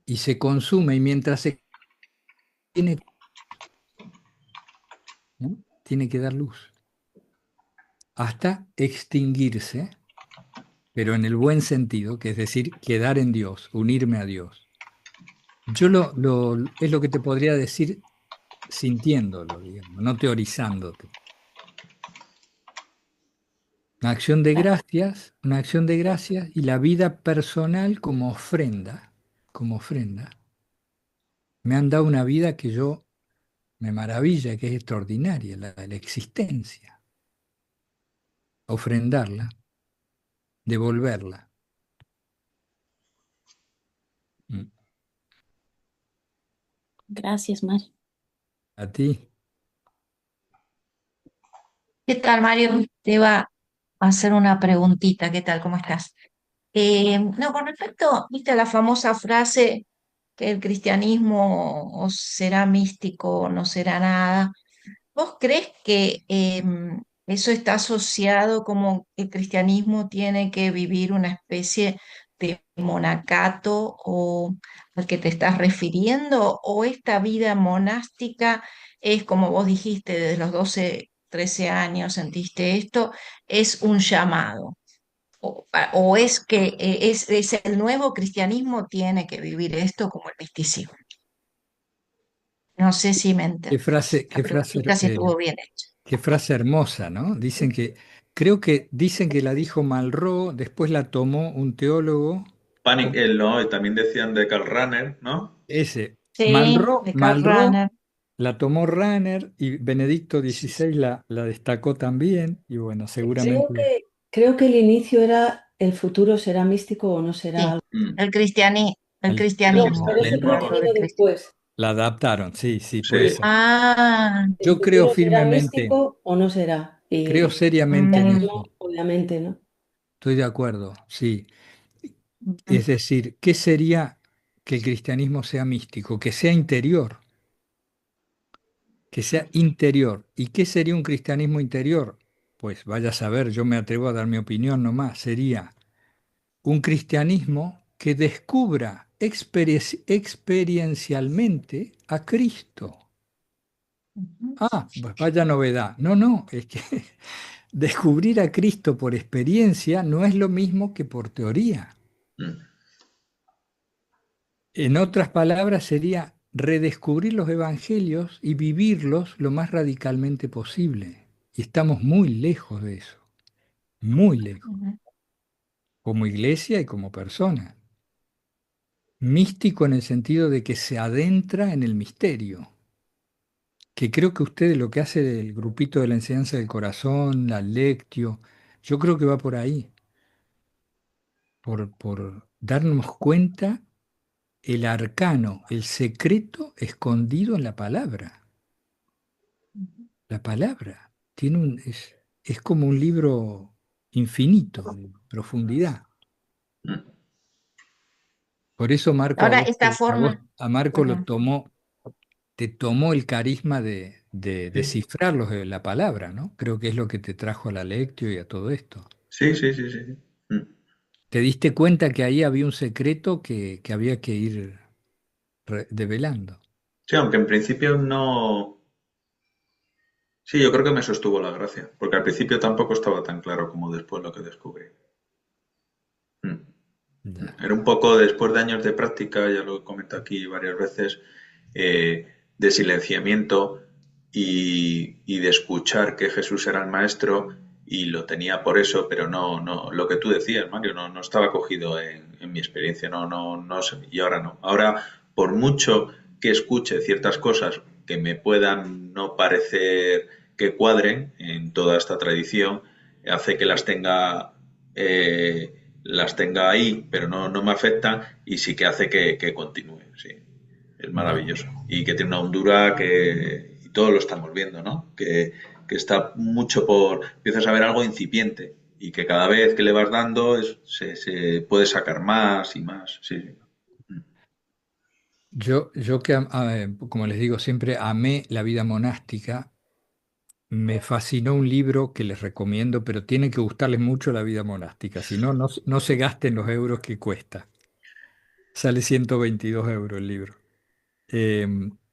y se consume y mientras se tiene, ¿no? Tiene que dar luz hasta extinguirse, pero en el buen sentido, que es decir, quedar en Dios, unirme a Dios. Yo es lo que te podría decir sintiéndolo, digamos, no teorizándote. Una acción de gracias y la vida personal como ofrenda. Me han dado una vida que yo me maravilla, que es extraordinaria, la existencia. Ofrendarla, devolverla. Mm. Gracias, Mario. A ti. ¿Qué tal Mario? Te iba a hacer una preguntita. ¿Qué tal? ¿Cómo estás? No, con respecto, viste la famosa frase que el cristianismo o será místico o no será nada. ¿Vos crees que eso está asociado como el cristianismo tiene que vivir una especie de monacato o al que te estás refiriendo? ¿O esta vida monástica es como vos dijiste, desde los 12 13 años sentiste esto, es un llamado? ¿O es que es el nuevo cristianismo tiene que vivir esto como el misticismo? No sé si me Qué entendés. frase, La qué frase, preguntita si estuvo bien hecha. qué frase hermosa, ¿no? Creo que la dijo Malraux, después la tomó un teólogo. Panic, no, y también decían de Karl Rahner, ¿no? ese. Sí, Malraux, de Karl Malraux Rahner. la tomó Rahner y Benedicto XVI la destacó también. Y bueno, seguramente. Creo que el inicio era el futuro será místico o no será Sí, algo. Mm. el el- No, cristianismo. pero eso creo que Habló vino del cristianismo. después. la adaptaron, sí, sí, puede Sí. ser. Ah, El Yo creo futuro será firmemente, místico o no será. creo Y seriamente en mm, eso. cristianismo, obviamente, ¿no? Estoy de acuerdo, sí. mm, Es decir, ¿qué sería que el cristianismo sea místico? Que sea interior, que sea interior. ¿Y qué sería un cristianismo interior? Pues vaya a saber, yo me atrevo a dar mi opinión nomás. Sería un cristianismo que descubra experiencialmente a Cristo. ujú, Ah, pues vaya novedad. No, no, es que descubrir a Cristo por experiencia no es lo mismo que por teoría. Mm. En otras palabras, sería redescubrir los evangelios y vivirlos lo más radicalmente posible. Y estamos muy lejos de eso, muy lejos, ujú. como iglesia y como persona. Místico en el sentido de que se adentra en el misterio, que creo que ustedes lo que hace del grupito de la enseñanza del corazón, la lectio, yo creo que va por ahí, por darnos cuenta el arcano, el secreto escondido en la palabra. La palabra tiene es como un libro infinito, de profundidad. Mm. Por eso Marco Ahora, esta forma, A Marco lo perdón. tomó, te tomó el carisma de Sí, descifrar la palabra, ¿no? Creo que es lo que te trajo a la lectio y a todo esto. sí, sí, sí, sí. Mm. Te diste cuenta que ahí había un secreto que había que ir develando. Sí, aunque en principio no. Sí, yo creo que me sostuvo la gracia, porque al principio tampoco estaba tan claro como después lo que descubrí. Mm. Ya. Era un poco después de años de práctica, ya lo he comentado aquí varias veces, de silenciamiento y de escuchar que Jesús era el maestro y lo tenía por eso, pero no, lo que tú decías, Mario, no estaba cogido en mi experiencia, no sé, y ahora no. Ahora, por mucho que escuche ciertas cosas que me puedan no parecer que cuadren en toda esta tradición, hace que las tenga ahí, pero no me afectan y sí que hace que continúe, sí. Es Ya. maravilloso. Y que tiene una hondura y todos lo estamos viendo, ¿no? Que está mucho empiezas a ver algo incipiente y que cada vez que le vas dando se puede sacar más y más, sí, sí. Yo que, como les digo, siempre amé la vida monástica. Me fascinó un libro que les recomiendo, pero tiene que gustarles mucho la vida monástica, si no, no se gasten los euros que cuesta. Sale 122 euros el libro.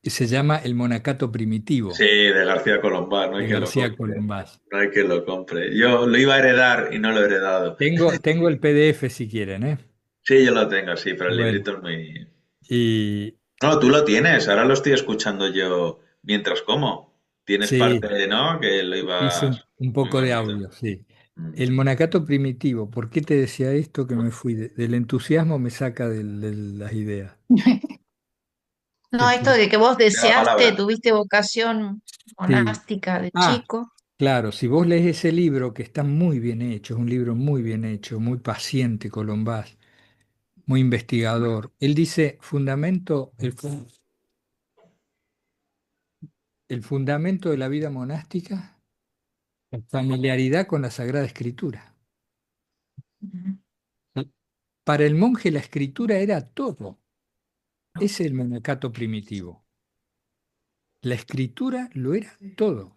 Y se llama El Monacato Sí, Primitivo, de García Colombán, no hay de que lo García compre. Colombás. No hay que lo compre. Yo lo iba a heredar y no lo he heredado. Tengo el PDF si quieren, ¿eh? Sí, yo lo tengo, sí, pero el Bueno, librito es muy... y No, tú lo tienes, ahora lo estoy escuchando yo mientras como. Tienes sí, parte, ¿no? Que hice un lo poco ibas de viendo. audio, sí. Mm. El Monacato Primitivo, ¿por qué te decía esto que me fui? Del entusiasmo me saca de las ideas. No, El esto pri- de que vos De la deseaste, palabra. tuviste vocación sí. monástica de Ah, chico. claro, si vos lees ese libro, que está muy bien hecho, es un libro muy bien hecho, muy paciente, Colombás, muy investigador. Él dice, el fundamento de la vida monástica, la familiaridad con la Sagrada Escritura. Ujú, Para el monje la escritura era todo. Ese es el monacato primitivo. La escritura lo era todo.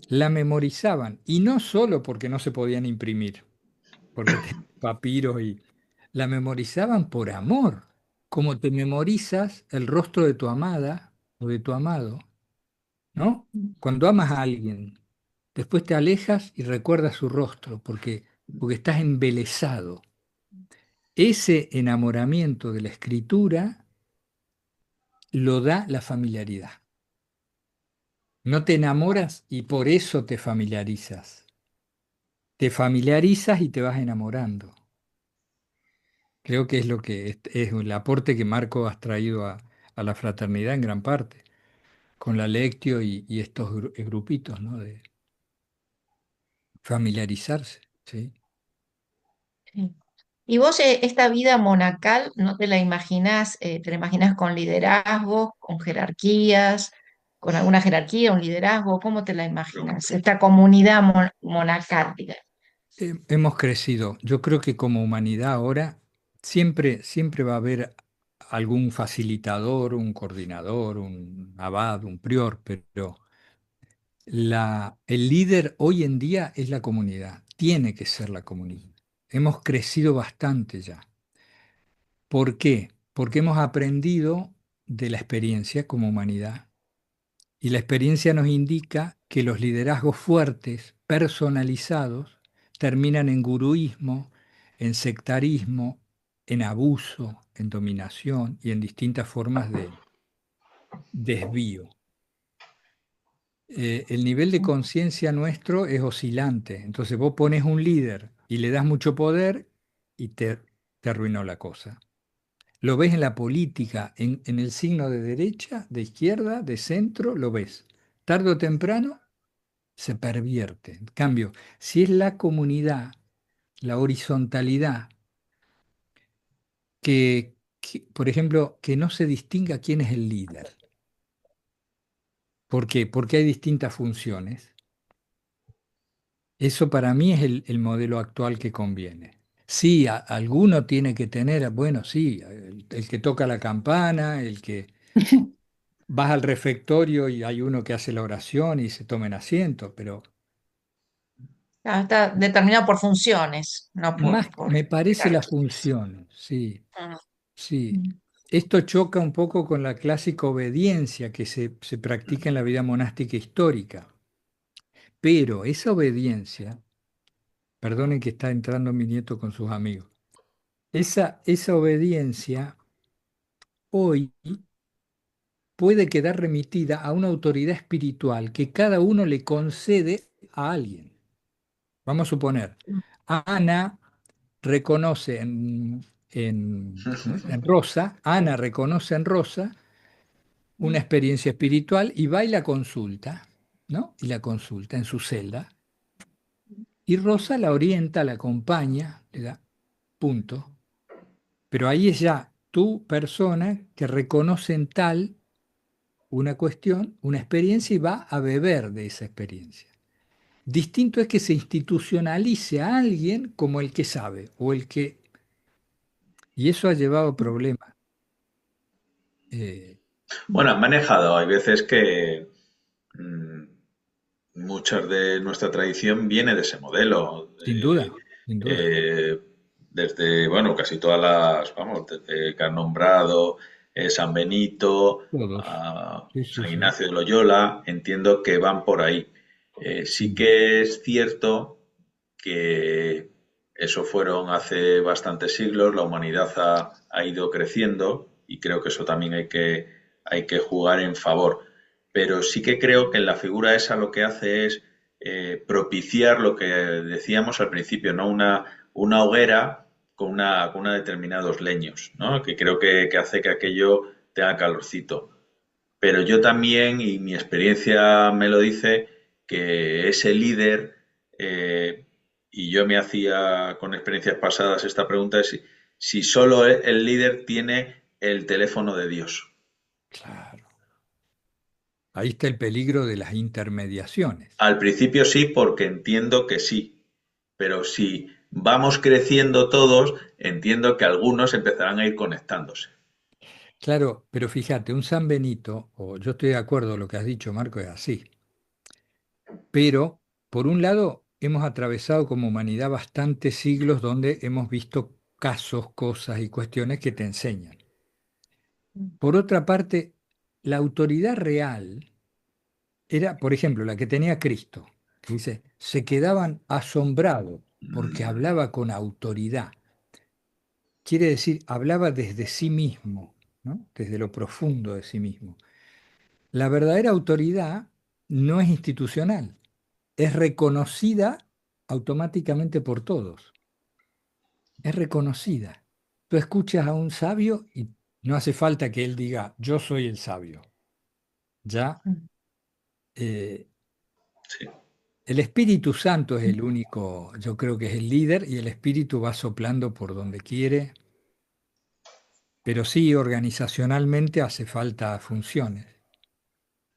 La memorizaban, y no solo porque no se podían imprimir, porque tenían papiros y la memorizaban por amor, como te memorizas el rostro de tu amada o de tu amado, ¿no? Cuando amas a alguien, después te alejas y recuerdas su rostro, porque estás embelesado. Ese enamoramiento de la escritura lo da la familiaridad. No te enamoras y por eso te familiarizas. Te familiarizas y te vas enamorando. Creo que es lo que es el aporte que Marco has traído a la fraternidad en gran parte, con la Lectio y estos grupitos, ¿no? De familiarizarse, ¿sí? Sí. ¿Y vos esta vida monacal no te la imaginás, te la imaginás con liderazgo, con jerarquías, con alguna jerarquía, un liderazgo? ¿Cómo te la imaginas? Esta comunidad monacal, digamos. Hemos crecido. Yo creo que como humanidad ahora siempre va a haber algún facilitador, un coordinador, un abad, un prior, pero el líder hoy en día es la comunidad. Tiene que ser la comunidad. Hemos crecido bastante ya. ¿Por qué? Porque hemos aprendido de la experiencia como humanidad. Y la experiencia nos indica que los liderazgos fuertes, personalizados, terminan en guruismo, en sectarismo, en abuso, en dominación y en distintas formas de desvío. El nivel de conciencia nuestro es oscilante. Entonces vos pones un líder y le das mucho poder y te arruinó la cosa. Lo ves en la política, en el signo de derecha, de izquierda, de centro, lo ves. Tarde o temprano se pervierte. En cambio, si es la comunidad, la horizontalidad, por ejemplo, que no se distinga quién es el líder. ¿Por qué? Porque hay distintas funciones. Eso para mí es el modelo actual que conviene. Sí, alguno tiene que tener, bueno, sí, el que toca la campana, el que vas al refectorio y hay uno que hace la oración y se tomen asiento, pero Está determinado por funciones, no más por me parece la jerarquías. función, sí, Ah, sí. mm. Esto choca un poco con la clásica obediencia que se practica en la vida monástica histórica, pero esa obediencia, perdonen que está entrando mi nieto con sus amigos, esa obediencia hoy puede quedar remitida a una autoridad espiritual que cada uno le concede a alguien. Vamos a suponer, Ana reconoce ¿cómo es? En Rosa, Ana reconoce en Rosa una experiencia espiritual y va y la consulta, ¿no? Y la consulta en su celda. Y Rosa la orienta, la acompaña, le da punto. Pero ahí es ya tu persona que reconoce en tal una cuestión, una experiencia y va a beber de esa experiencia. Distinto es que se institucionalice a alguien como el que sabe o el que... Y eso ha llevado problemas. Eh, Bueno, han manejado. Hay veces que mm, muchas de nuestra tradición viene de ese modelo. Sin duda, sin duda. Eh, desde, bueno, casi todas las, vamos, desde que han nombrado San Benito, Todos. a Sí, sí, San sí. Ignacio de Loyola, entiendo que van por ahí. Sí Mm. que es cierto que eso fueron hace bastantes siglos, la humanidad ha ido creciendo y creo que eso también hay que jugar en favor. Pero sí que creo que en la figura esa lo que hace es propiciar lo que decíamos al principio, ¿no? Una hoguera con una determinados leños, ¿no? Que creo que hace que aquello tenga calorcito. Pero yo también, y mi experiencia me lo dice, que ese líder, y yo me hacía con experiencias pasadas esta pregunta, es si solo el líder tiene el teléfono de Dios. Claro. Ahí está el peligro de las intermediaciones. Al principio sí, porque entiendo que sí, pero si vamos creciendo todos, entiendo que algunos empezarán a ir conectándose. Claro, pero fíjate, un San Benito, o yo estoy de acuerdo con lo que has dicho, Marco, es así. Pero, por un lado, hemos atravesado como humanidad bastantes siglos donde hemos visto casos, cosas y cuestiones que te enseñan. Por otra parte, la autoridad real era, por ejemplo, la que tenía Cristo, que dice, se quedaban asombrados porque hablaba con autoridad. Quiere decir, hablaba desde sí mismo, ¿no? Desde lo profundo de sí mismo. La verdadera autoridad no es institucional, es reconocida automáticamente por todos. Es reconocida. Tú escuchas a un sabio y no hace falta que él diga, yo soy el sabio. Ya, eh, Sí. el Espíritu Santo es el único, yo creo que es el líder y el Espíritu va soplando por donde quiere, pero sí, organizacionalmente hace falta funciones.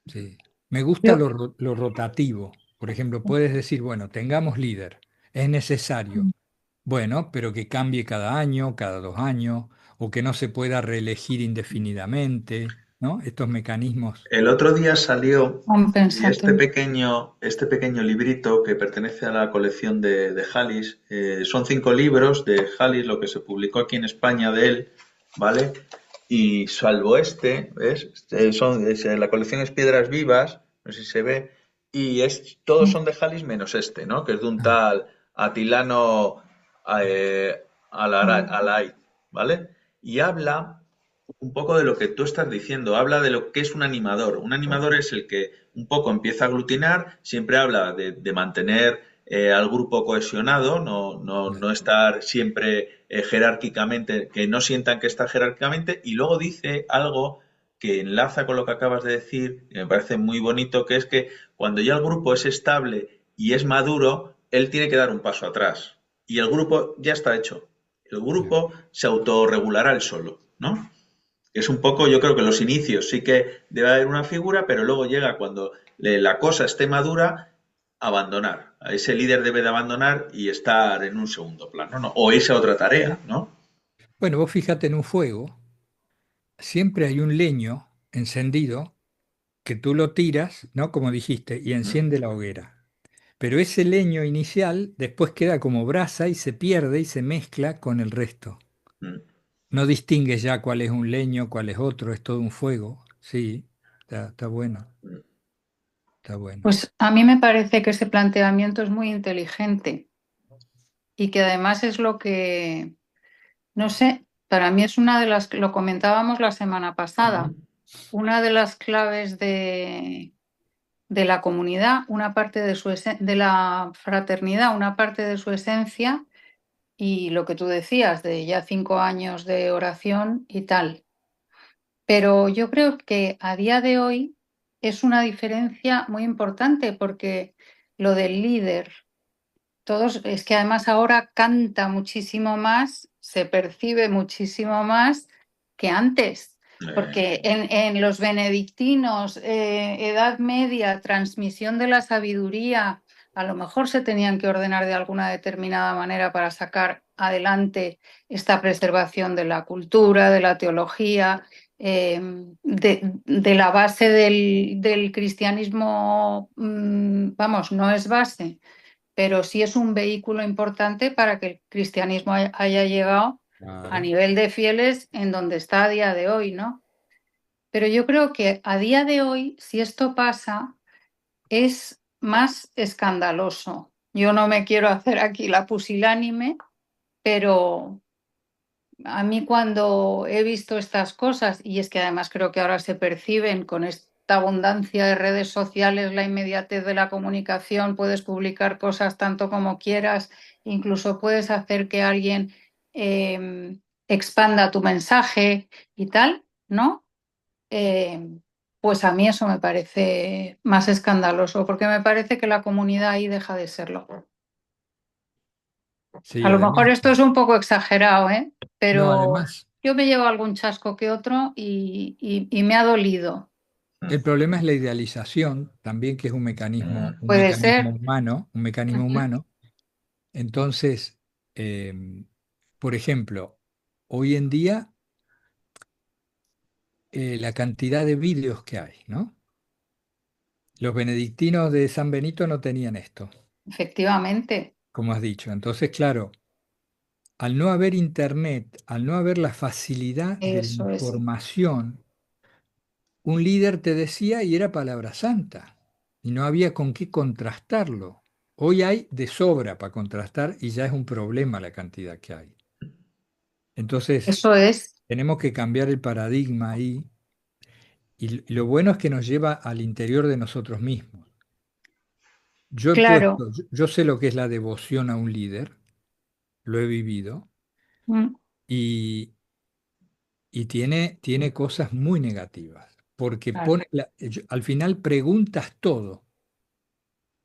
Sí. Me gusta Yo, lo rotativo. Por ejemplo, puedes decir, bueno, tengamos líder, es necesario. Bueno, pero que cambie cada año, cada 2 años, o que no se pueda reelegir indefinidamente, ¿no? Estos mecanismos. El otro día salió compensatorio. este pequeño librito que pertenece a la colección de Halis. Son 5 libros de Halis, lo que se publicó aquí en España de él, ¿vale? Y salvo este, ¿ves? La colección es Piedras Vivas, no sé si se ve, y todos son de Halis menos este, ¿no? Que es de un Ah, tal Atilano Alay, ¿vale? Y habla un poco de lo que tú estás diciendo, habla de lo que es un animador. Un animador es el que un poco empieza a aglutinar, siempre habla de mantener al grupo cohesionado, no estar siempre jerárquicamente, que no sientan que está jerárquicamente, y luego dice algo que enlaza con lo que acabas de decir, y me parece muy bonito, que es que cuando ya el grupo es estable y es maduro, él tiene que dar un paso atrás. Y el grupo ya está hecho. El claro. grupo se autorregulará él solo, ¿no? Es un poco, yo creo que los inicios sí que debe haber una figura, pero luego llega cuando la cosa esté madura, abandonar. A ese líder debe de abandonar y estar en un segundo plano, ¿no? O irse a otra tarea, ¿no? Bueno, vos fíjate en un fuego, siempre hay un leño encendido que tú lo tiras, ¿no? Como dijiste, y Mm, enciende la hoguera. Pero ese leño inicial después queda como brasa y se pierde y se mezcla con el resto. mm. No distingues ya cuál es un leño, cuál es otro, es todo un fuego. Sí, está bueno, está bueno. Pues a mí me parece que ese planteamiento es muy inteligente y que además es lo que, no sé, para mí es una de las, lo comentábamos la semana pasada, una de las claves de la comunidad, una parte de de la fraternidad, una parte de su esencia y lo que tú decías de ya 5 años de oración y tal. Pero yo creo que a día de hoy es una diferencia muy importante porque lo del líder, todos, es que además ahora canta muchísimo más, se percibe muchísimo más que antes. Porque en los benedictinos, Edad Media, transmisión de la sabiduría, a lo mejor se tenían que ordenar de alguna determinada manera para sacar adelante esta preservación de la cultura, de la teología, de la base del cristianismo, vamos, no es base, pero sí es un vehículo importante para que el cristianismo haya llegado a Claro. nivel de fieles en donde está a día de hoy, ¿no? Pero yo creo que a día de hoy, si esto pasa, es más escandaloso. Yo no me quiero hacer aquí la pusilánime, pero a mí cuando he visto estas cosas, y es que además creo que ahora se perciben con esta abundancia de redes sociales, la inmediatez de la comunicación, puedes publicar cosas tanto como quieras, incluso puedes hacer que alguien expanda tu mensaje y tal, ¿no? Eh, pues a mí eso me parece más escandaloso, porque me parece que la comunidad ahí deja de serlo. A Sí, lo mejor además, esto es un poco exagerado, ¿eh? no, Pero además, yo me llevo algún chasco que otro y me ha dolido. el problema es la idealización también, que es un Puede mecanismo ser. humano, un mecanismo Ujú. humano. Entonces, por ejemplo, hoy en día la cantidad de vídeos que hay, ¿no? Los benedictinos de San Benito no tenían esto, Efectivamente, como has dicho. Entonces, claro, al no haber internet, al no haber la facilidad de la eso es. información, un líder te decía y era palabra santa, y no había con qué contrastarlo. Hoy hay de sobra para contrastar y ya es un problema la cantidad que hay. Entonces, Eso es. tenemos que cambiar el paradigma ahí, y lo bueno es que nos lleva al interior de nosotros mismos. Claro. Yo sé lo que es la devoción a un líder, lo he vivido, Mm. y, y tiene cosas muy negativas, porque Claro, al final preguntas todo,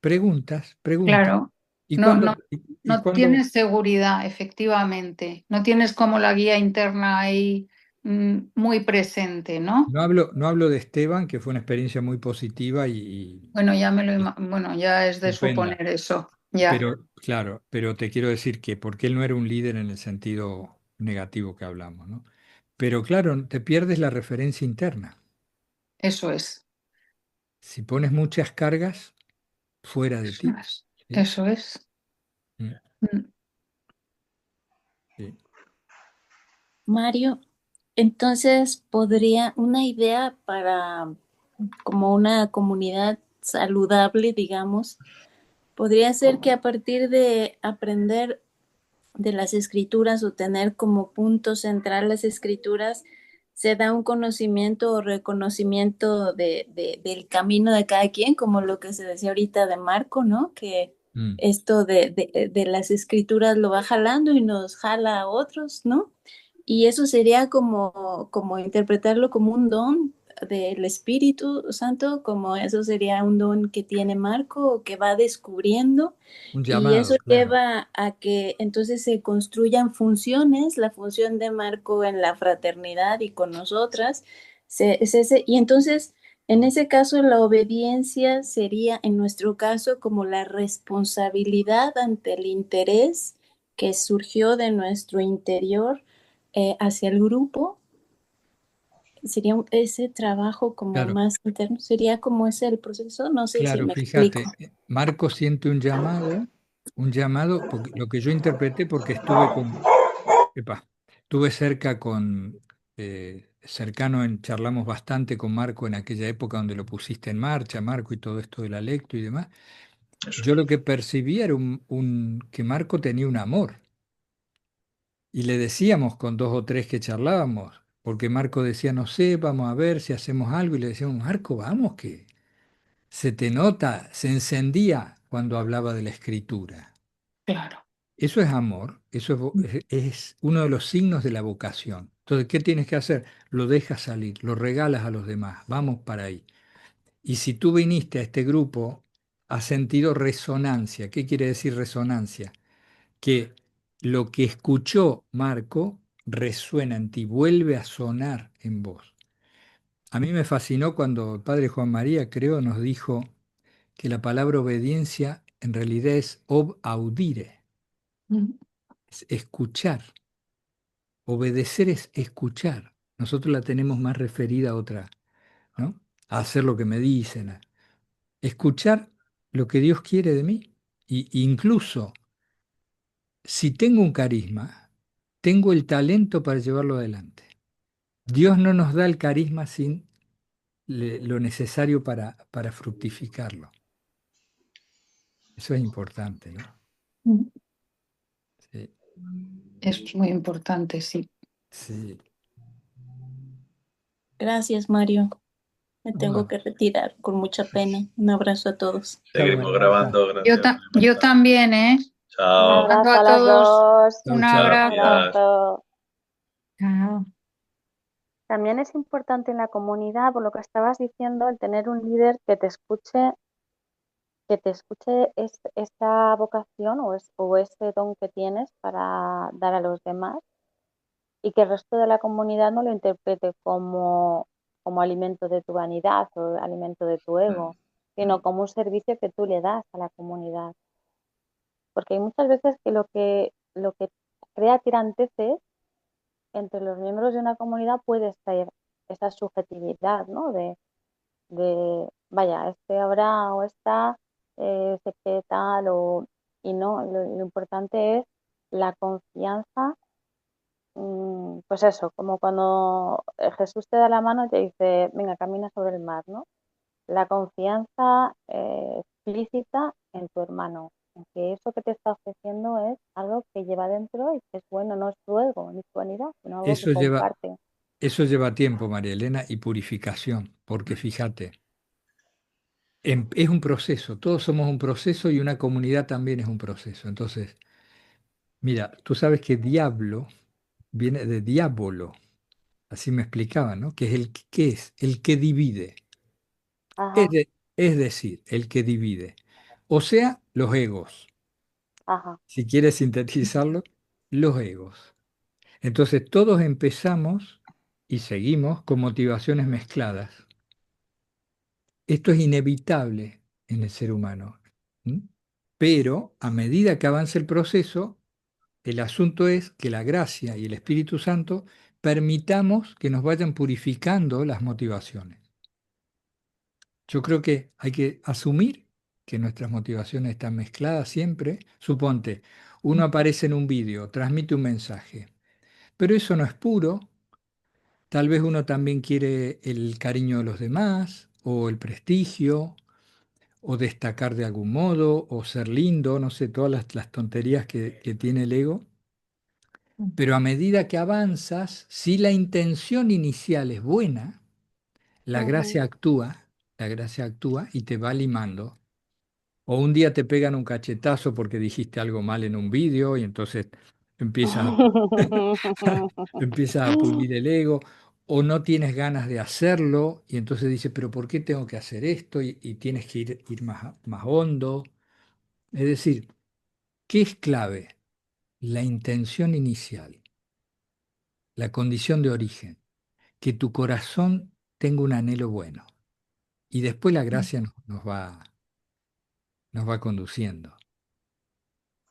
preguntas, claro. y No, no, cuando, y no cuando tienes seguridad, efectivamente. No tienes como la guía interna ahí muy presente, ¿no? no hablo de Esteban, que fue una experiencia muy positiva Bueno, ya me lo y bueno, ya es de estupenda. suponer eso. Ya, Pero, claro, pero te quiero decir que porque él no era un líder en el sentido negativo que hablamos, ¿no? Pero claro, te pierdes la referencia interna. eso es. Si pones muchas cargas fuera de Eso ti. es. ¿Sí? Eso es. Mm, Mm, sí. Mario, entonces podría una idea para como una comunidad saludable, digamos, podría ser que a partir de aprender de las escrituras o tener como punto central las escrituras, se da un conocimiento o reconocimiento del camino de cada quien, como lo que se decía ahorita de Marco, ¿no? Que Mm. esto de las escrituras lo va jalando y nos jala a otros, ¿no? Y eso sería como interpretarlo como un don del Espíritu Santo, como eso sería un don que tiene Marco o que va descubriendo Un y eso llamado, claro. lleva a que entonces se construyan funciones, la función de Marco en la fraternidad y con nosotras. Y entonces, en ese caso, la obediencia sería, en nuestro caso, como la responsabilidad ante el interés que surgió de nuestro interior hacia el grupo. Sería ese trabajo como Claro, más interno, sería como ese el proceso, no sé si claro, me explico. fíjate, Marco siente un llamado, porque lo que yo interpreté porque estuve cerca cercano charlamos bastante con Marco en aquella época donde lo pusiste en marcha, Marco, y todo esto de la lectura y demás. Eso Yo es. lo que percibí era que Marco tenía un amor. Y le decíamos con dos o tres que charlábamos, porque Marco decía, no sé, vamos a ver si hacemos algo. Y le decíamos, Marco, vamos, que se te nota, se encendía cuando hablaba de la escritura. claro. Eso es amor, eso es uno de los signos de la vocación. Entonces, ¿qué tienes que hacer? Lo dejas salir, lo regalas a los demás, vamos para ahí. Y si tú viniste a este grupo, has sentido resonancia. ¿Qué quiere decir resonancia? Que lo que escuchó Marco resuena en ti, vuelve a sonar en vos. A mí me fascinó cuando el padre Juan María, creo, nos dijo que la palabra obediencia en realidad es ob audire, Mm, es escuchar. Obedecer es escuchar. Nosotros la tenemos más referida a otra, ¿no? A hacer lo que me dicen, a escuchar lo que Dios quiere de mí. Y incluso si tengo un carisma, tengo el talento para llevarlo adelante. Dios no nos da el carisma sin lo necesario para fructificarlo. Eso es importante, ¿no? mm. Sí, Es muy importante, sí. sí. Gracias, Mario. Me tengo Bueno, que retirar con mucha pena. Un abrazo a todos. está Seguimos bueno, Marta. grabando. Gracias, María Yo Marta. también, ¿eh? Un Chao. Mando abrazo a a las todos dos. Chau, un chau. Un abrazo. Gracias. abrazo. Chao. También es importante en la comunidad, por lo que estabas diciendo, el tener un líder que te escuche esta vocación o ese don que tienes para dar a los demás y que el resto de la comunidad no lo interprete como alimento de tu vanidad o alimento de tu ego, sino como un servicio que tú le das a la comunidad. Porque hay muchas veces que lo que crea tiranteces entre los miembros de una comunidad puede ser esa subjetividad, ¿no? Vaya, este ahora o esta se cree tal y no, lo importante es la confianza, pues eso, como cuando Jesús te da la mano y te dice, venga, camina sobre el mar, ¿no? La confianza explícita en tu hermano, en que eso que te está ofreciendo es algo que lleva dentro y que es bueno, no es tu ego ni tu vanidad, sino algo que Eso lleva, comparte. eso lleva tiempo, María Elena, y purificación, porque fíjate, es un proceso, todos somos un proceso y una comunidad también es un proceso. Entonces, mira, tú sabes que diablo viene de diabolo, así me explicaban, ¿no? Que es ¿qué es? El que divide. Es, Ajá, es decir, el que divide. O sea, los egos. ajá. Si quieres sintetizarlo, los egos. Entonces todos empezamos y seguimos con motivaciones mezcladas. Esto es inevitable en el ser humano. ¿M? Pero a medida que avanza el proceso, el asunto es que la gracia y el Espíritu Santo permitamos que nos vayan purificando las motivaciones. Yo creo que hay que asumir que nuestras motivaciones están mezcladas siempre. Suponte, uno aparece en un vídeo, transmite un mensaje, pero eso no es puro. Tal vez uno también quiere el cariño de los demás, o el prestigio, o destacar de algún modo, o ser lindo, no sé, todas las tonterías que tiene el ego. Pero a medida que avanzas, si la intención inicial es buena, la Ujú. gracia actúa, la gracia actúa y te va limando. O un día te pegan un cachetazo porque dijiste algo mal en un vídeo y entonces empiezas, empiezas a pulir el ego. O no tienes ganas de hacerlo y entonces dices, pero ¿por qué tengo que hacer esto? Y tienes que ir más hondo. Es decir, ¿qué es clave? La intención inicial, la condición de origen, que tu corazón tenga un anhelo bueno. Y después la gracia nos va conduciendo.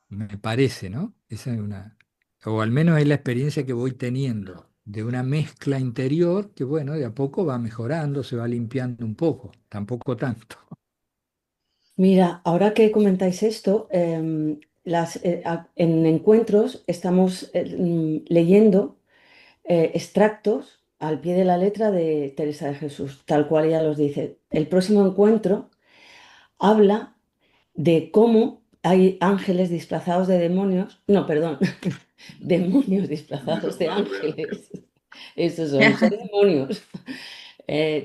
Me parece, ¿no? Esa es una, o al menos es la experiencia que voy teniendo de una mezcla interior que, bueno, de a poco va mejorando, se va limpiando un poco, tampoco tanto. Mira, ahora que comentáis esto, en encuentros estamos leyendo extractos al pie de la letra de Teresa de Jesús, tal cual ella los dice. El próximo encuentro habla de cómo hay ángeles disfrazados de demonios, no, perdón, demonios disfrazados de ángeles. Esos son demonios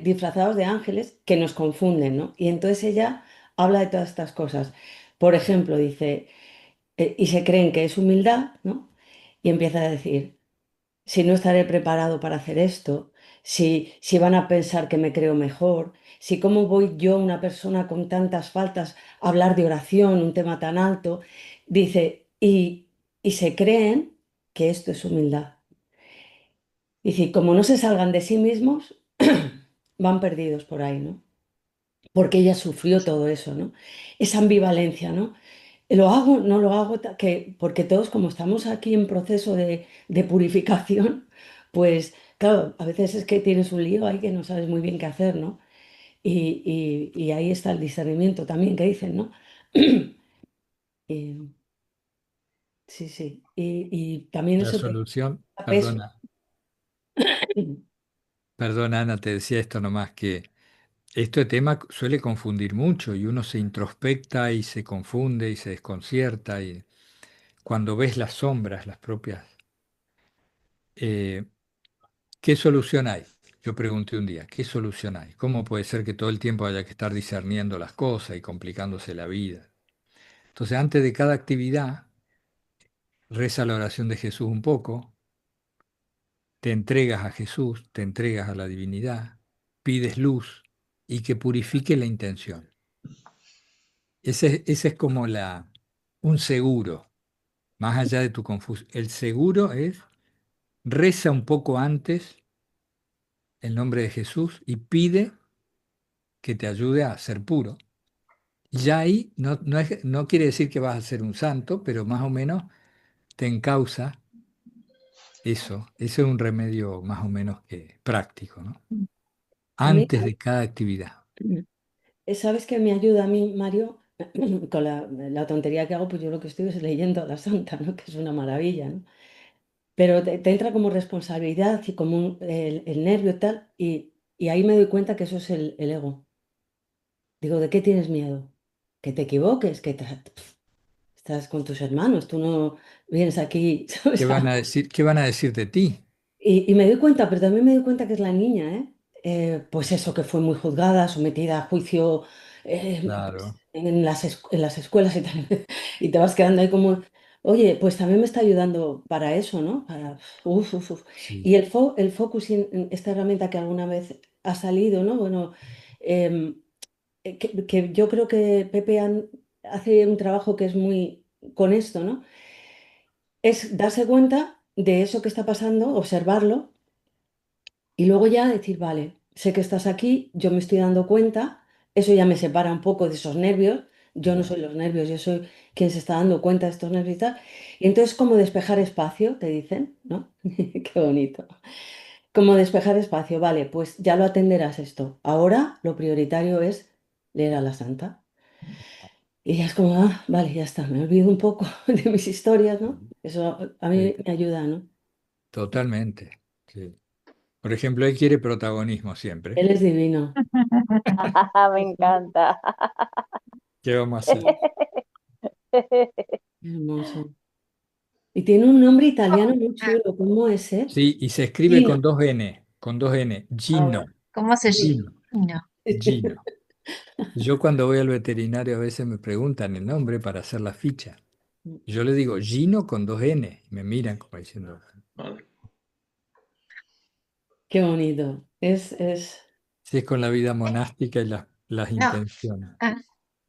disfrazados de ángeles que nos confunden, ¿no? Y entonces ella habla de todas estas cosas. Por ejemplo, dice, y se creen que es humildad, ¿no? Y empieza a decir, si no estaré preparado para hacer esto, si van a pensar que me creo mejor, si cómo voy yo, una persona con tantas faltas, a hablar de oración, un tema tan alto, dice, y se creen que esto es humildad. Dice, como no se salgan de sí mismos, van perdidos por ahí, ¿no? Porque ella sufrió todo eso, ¿no? Esa ambivalencia, ¿no? Lo hago, no lo hago, porque todos como estamos aquí en proceso de purificación, pues claro, a veces es que tienes un lío ahí que no sabes muy bien qué hacer, ¿no? Y ahí está el discernimiento también que dicen, ¿no? Y- sí, sí. Y también La eso te solución, da peso. perdona, perdona Ana, te decía esto nomás, que este tema suele confundir mucho y uno se introspecta y se confunde y se desconcierta y cuando ves las sombras, las propias, eh, ¿qué solución hay? Yo pregunté un día, ¿qué solución hay? ¿Cómo puede ser que todo el tiempo haya que estar discerniendo las cosas y complicándose la vida? Entonces, antes de cada actividad, reza la oración de Jesús un poco, te entregas a Jesús, te entregas a la divinidad, pides luz y que purifique la intención. Ese es como un seguro, más allá de tu confusión. El seguro es, reza un poco antes el nombre de Jesús y pide que te ayude a ser puro. Ya ahí no quiere decir que vas a ser un santo, pero más o menos te encausa eso. Ese es un remedio más o menos que práctico, ¿no? A mí, Antes de cada actividad. ¿sabes qué me ayuda a mí, Mario? Con la tontería que hago, pues yo lo que estoy es leyendo a la santa, ¿no? Que es una maravilla, ¿no? Pero te entra como responsabilidad y como el nervio y tal, y ahí me doy cuenta que eso es el ego. Digo, ¿de qué tienes miedo? Que te equivoques, estás con tus hermanos, tú no vienes aquí, ¿Qué ¿sabes? van a decir, qué van a decir de ti? Y me doy cuenta, pero también me doy cuenta que es la niña, ¿eh? Pues eso, que fue muy juzgada, sometida a juicio pues, Claro. en las escuelas y tal. Y te vas quedando ahí como... Oye, pues también me está ayudando para eso, ¿no? Para, uf, uf, uf. Sí. Y el focusing, esta herramienta que alguna vez ha salido, ¿no? Bueno, em, que yo creo que Pepe hace un trabajo que es muy con esto, ¿no? Es darse cuenta de eso que está pasando, observarlo y luego ya decir, vale, sé que estás aquí, yo me estoy dando cuenta, eso ya me separa un poco de esos nervios, yo no soy los nervios, yo soy quien se está dando cuenta de estos nervios y tal. Y entonces como despejar espacio, te dicen, ¿no? Qué bonito. Como despejar espacio, vale, pues ya lo atenderás esto. Ahora lo prioritario es leer a la santa. Y ya es como, ah, vale, ya está, me olvido un poco de mis historias, ¿no? Eso a Sí, mí me ayuda, ¿no? totalmente. Sí. Por ejemplo, él quiere protagonismo siempre. Él es divino. Me Sí, sí. encanta. ¿Qué vamos a hacer? Hermoso. Y tiene un nombre italiano muy chulo. ¿Cómo es, Sí, y se escribe Gino. con dos N, Ah, Gino, ¿Cómo se sí. Gino, llama? Gino. Yo cuando voy al veterinario a veces me preguntan el nombre para hacer la ficha. Yo le digo Gino con 2N y me miran como diciendo, Vale. Qué bonito. Es... si es con la vida monástica y las No. intenciones. Ah,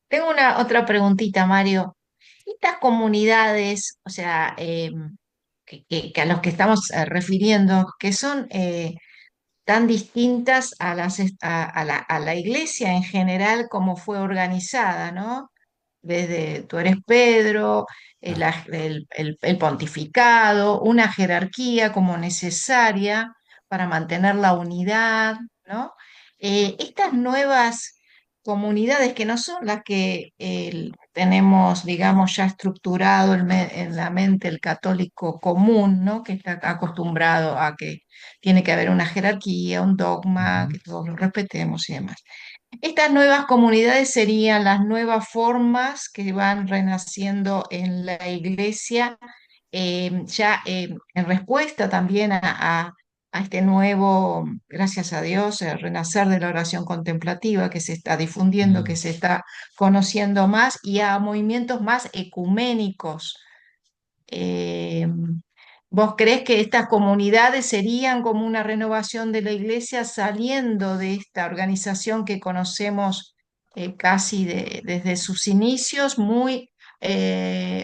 tengo una otra preguntita, Mario. Estas comunidades, o sea, que a los que estamos refiriendo, que son tan distintas a la iglesia en general como fue organizada, ¿no? Desde tú eres Pedro, Ah, el pontificado, una jerarquía como necesaria para mantener la unidad, ¿no? Estas nuevas comunidades que no son las que tenemos, digamos, ya estructurado en la mente el católico común, ¿no? Que está acostumbrado a que tiene que haber una jerarquía, un dogma, ujú. que todos lo respetemos y demás. Estas nuevas comunidades serían las nuevas formas que van renaciendo en la iglesia, ya en respuesta también a este nuevo, gracias a Dios, el renacer de la oración contemplativa que se está difundiendo, que Mm. se está conociendo más y a movimientos más ecuménicos. Eh, ¿Vos creés que estas comunidades serían como una renovación de la iglesia saliendo de esta organización que conocemos casi desde sus inicios, muy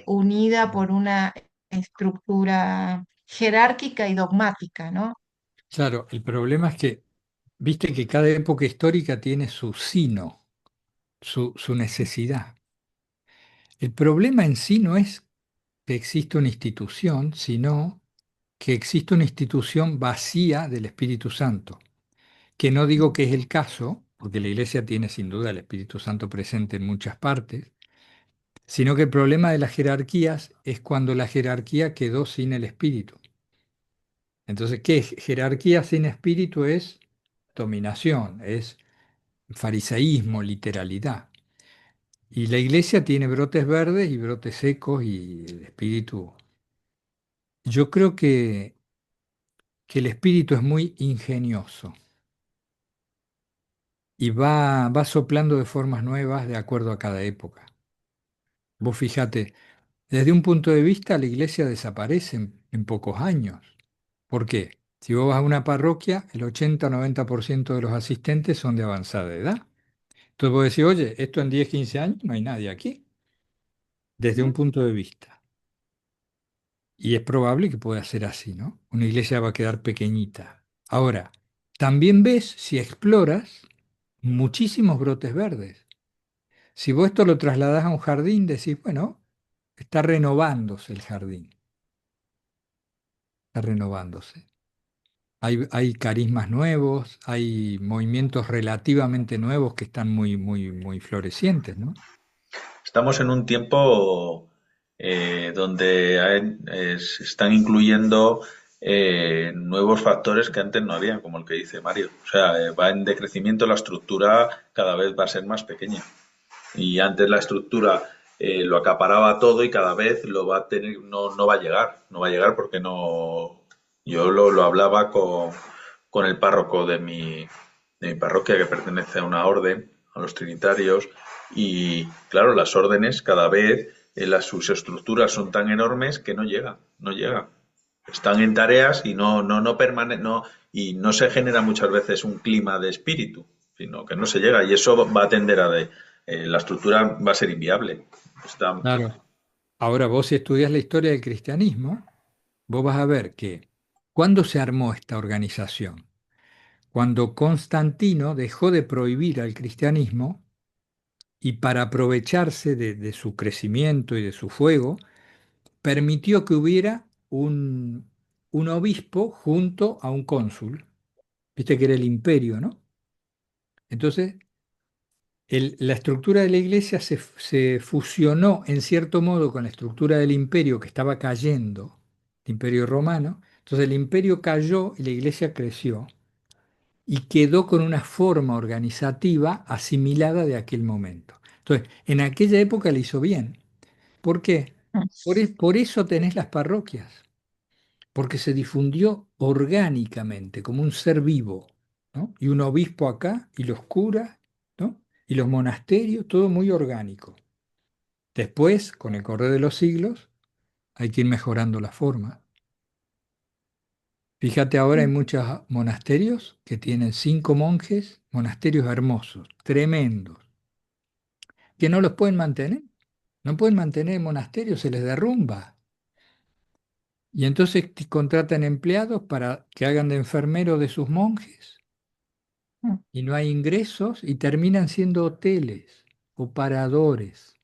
unida por una estructura jerárquica y dogmática, ¿no? Claro, el problema es que, viste que cada época histórica tiene su sino, su necesidad. El problema en sí no es que exista una institución, sino que existe una institución vacía del Espíritu Santo, que no digo que es el caso, porque la Iglesia tiene sin duda el Espíritu Santo presente en muchas partes, sino que el problema de las jerarquías es cuando la jerarquía quedó sin el Espíritu. Entonces, ¿qué es? Jerarquía sin Espíritu es dominación, es fariseísmo, literalidad. Y la Iglesia tiene brotes verdes y brotes secos y el Espíritu. Yo creo que el Espíritu es muy ingenioso y va soplando de formas nuevas de acuerdo a cada época. Vos fíjate, desde un punto de vista la iglesia desaparece en pocos años. ¿Por qué? Si vos vas a una parroquia, el 80 o 90% de los asistentes son de avanzada edad. Entonces vos decís, oye, esto en 10 15 años no hay nadie aquí, desde un punto de vista. Y es probable que pueda ser así, ¿no? Una iglesia va a quedar pequeñita. Ahora, también ves, si exploras, muchísimos brotes verdes. Si vos esto lo trasladás a un jardín, decís, bueno, está renovándose el jardín, está renovándose. Hay carismas nuevos, hay movimientos relativamente nuevos que están muy, muy, muy florecientes, ¿no? Estamos en un tiempo donde se están incluyendo nuevos factores que antes no había, como el que dice Mario. O sea, va en decrecimiento, la estructura cada vez va a ser más pequeña. Y antes la estructura lo acaparaba todo y cada vez lo va a tener, no va a llegar, no va a llegar porque no. Yo lo hablaba con el párroco de mi parroquia que pertenece a una orden, a los trinitarios, y claro, las órdenes cada vez sus estructuras son tan enormes que no llegan, no llegan. Están en tareas y y no se genera muchas veces un clima de espíritu, sino que no se llega y eso va a tender la estructura va a ser inviable. Está, Claro. Ahora, vos si estudias la historia del cristianismo, vos vas a ver que ¿cuándo se armó esta organización? Cuando Constantino dejó de prohibir al cristianismo y para aprovecharse de su crecimiento y de su fuego, permitió que hubiera un obispo junto a un cónsul. Viste que era el imperio, ¿no? Entonces, la estructura de la iglesia se fusionó en cierto modo con la estructura del imperio que estaba cayendo, el imperio romano. Entonces el imperio cayó y la iglesia creció y quedó con una forma organizativa asimilada de aquel momento. Entonces, en aquella época le hizo bien. ¿Por qué? Por eso tenés las parroquias, porque se difundió orgánicamente, como un ser vivo, ¿no? Y un obispo acá, y los curas, ¿no? Y los monasterios, todo muy orgánico. Después, con el correr de los siglos, hay que ir mejorando la forma. Fíjate, ahora hay muchos monasterios que tienen 5 monjes, monasterios hermosos, tremendos, que no los pueden mantener. No pueden mantener el monasterio, se les derrumba. Y entonces contratan empleados para que hagan de enfermero de sus monjes y no hay ingresos y terminan siendo hoteles o paradores.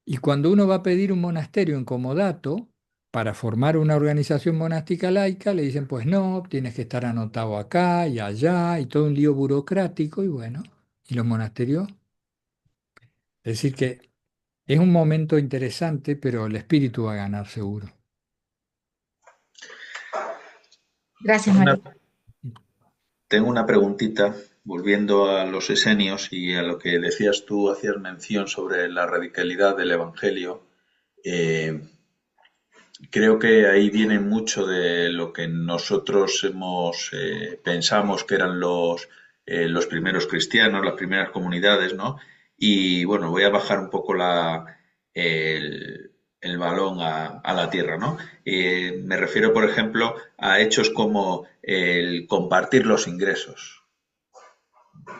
Y cuando uno va a pedir un monasterio en comodato para formar una organización monástica laica, le dicen, pues no, tienes que estar anotado acá y allá y todo un lío burocrático y bueno, y los monasterios. Es decir que es un momento interesante, pero el espíritu va a ganar seguro. Gracias, una, Mario. tengo una preguntita, volviendo a los esenios y a lo que decías tú, hacías mención sobre la radicalidad del Evangelio. Eh, Creo que ahí viene mucho de lo que nosotros pensamos que eran los primeros cristianos, las primeras comunidades, ¿no? Y bueno, voy a bajar un poco el balón a la tierra, ¿no? Me refiero, por ejemplo, a hechos como el compartir los ingresos,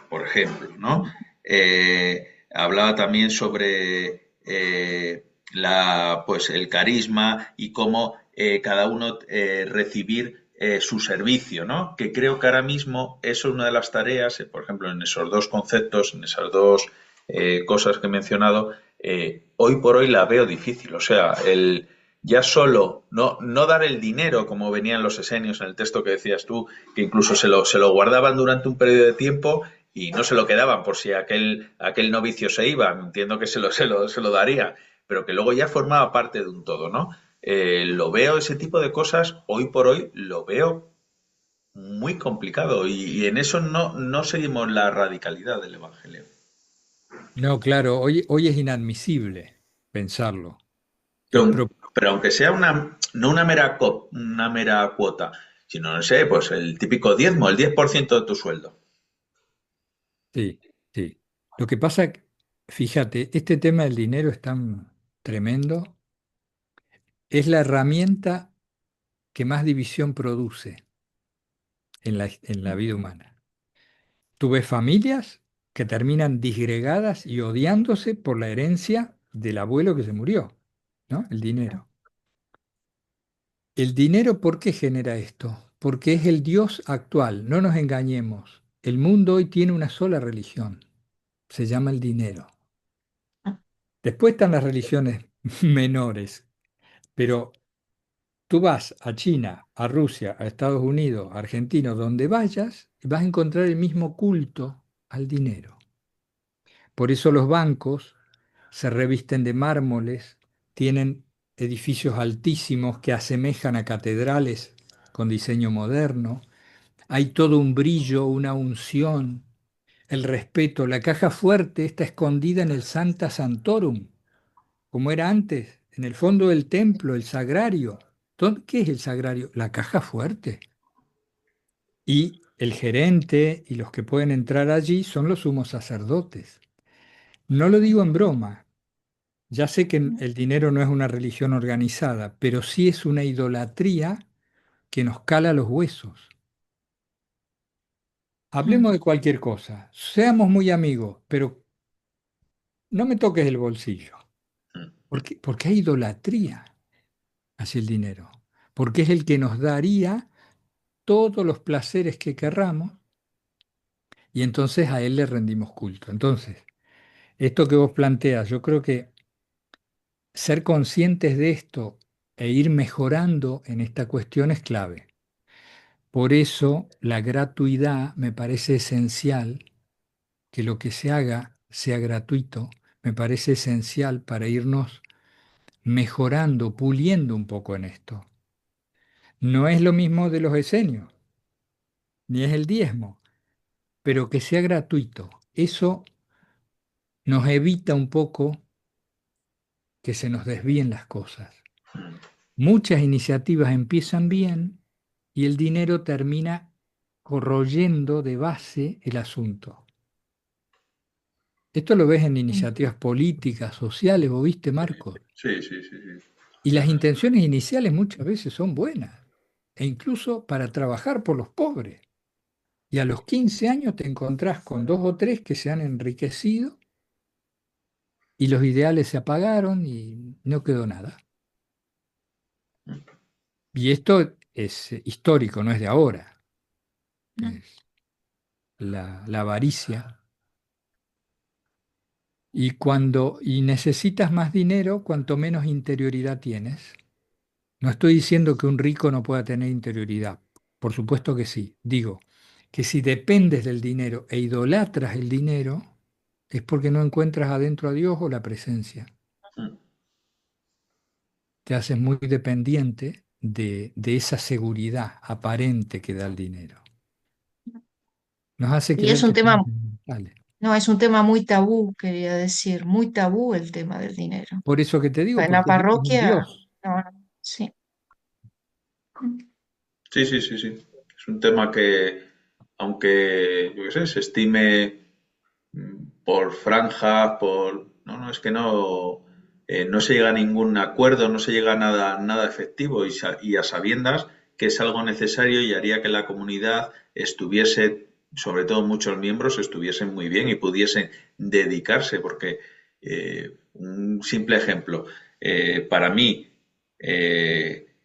por ejemplo, ¿no? Hablaba también sobre pues el carisma y cómo cada uno recibir su servicio, ¿no? Que creo que ahora mismo eso es una de las tareas, por ejemplo, en esos dos conceptos, en esas dos cosas que he mencionado, hoy por hoy la veo difícil. O sea, ya solo no dar el dinero como venían los esenios en el texto que decías tú, que incluso se lo guardaban durante un periodo de tiempo y no se lo quedaban por si aquel novicio se iba. Entiendo que se lo daría, pero que luego ya formaba parte de un todo, ¿no? Lo veo, ese tipo de cosas, hoy por hoy lo veo muy complicado y en eso no seguimos la radicalidad del Evangelio. No, claro, hoy es inadmisible pensarlo. Es Pero, pero aunque sea no una mera cuota, sino, no sé, pues el típico diezmo, el 10% de tu sueldo. sí, sí. Lo que pasa, fíjate, este tema del dinero es tan tremendo, es la herramienta que más división produce en la vida humana. Tú ves familias que terminan disgregadas y odiándose por la herencia del abuelo que se murió, ¿no? El dinero. El dinero, ¿por qué genera esto? Porque es el Dios actual, no nos engañemos. El mundo hoy tiene una sola religión, se llama el dinero. Después están las religiones menores, pero tú vas a China, a Rusia, a Estados Unidos, a Argentina, donde vayas, y vas a encontrar el mismo culto al dinero. Por eso los bancos se revisten de mármoles, tienen edificios altísimos que asemejan a catedrales con diseño moderno. Hay todo un brillo, una unción, el respeto. La caja fuerte está escondida en el Sancta Sanctorum, como era antes, en el fondo del templo, el sagrario. ¿Qué es el sagrario? La caja fuerte. Y el gerente y los que pueden entrar allí son los sumos sacerdotes. No lo digo en broma. Ya sé que el dinero no es una religión organizada, pero sí es una idolatría que nos cala los huesos. Hablemos de cualquier cosa, seamos muy amigos, pero no me toques el bolsillo. Porque hay idolatría hacia el dinero, porque es el que nos daría todos los placeres que querramos y entonces a él le rendimos culto. Entonces, esto que vos planteas, yo creo que ser conscientes de esto e ir mejorando en esta cuestión es clave. Por eso la gratuidad me parece esencial, que lo que se haga sea gratuito, me parece esencial para irnos mejorando, puliendo un poco en esto. No es lo mismo de los esenios, ni es el diezmo, pero que sea gratuito. Eso nos evita un poco que se nos desvíen las cosas. Muchas iniciativas empiezan bien y el dinero termina corroyendo de base el asunto. Esto lo ves en iniciativas políticas, sociales, ¿vos viste, Marcos? Sí, sí, sí, sí. Y las intenciones iniciales muchas veces son buenas, e incluso para trabajar por los pobres. Y a los 15 años te encontrás con dos o tres que se han enriquecido y los ideales se apagaron y no quedó nada. Y esto es histórico, no es de ahora. Es la avaricia. Y necesitas más dinero, cuanto menos interioridad tienes. No estoy diciendo que un rico no pueda tener interioridad. Por supuesto que sí. Digo que si dependes del dinero e idolatras el dinero, es porque no encuentras adentro a Dios o la presencia. Te haces muy dependiente de esa seguridad aparente que da el dinero. Nos hace Y es creer un que tema, somos inmortales. no, es un tema muy tabú, quería decir, muy tabú el tema del dinero. Por eso que te digo, En la porque es un parroquia, Dios. no, no, sí. Sí, sí, sí, sí. Es un tema que, aunque, yo qué sé, se estime por franjas, por... No, no, es que no, no se llega a ningún acuerdo, no se llega a nada, nada efectivo y a sabiendas que es algo necesario y haría que la comunidad estuviese, sobre todo muchos miembros, estuviesen muy bien y pudiesen dedicarse, porque un simple ejemplo, para mí,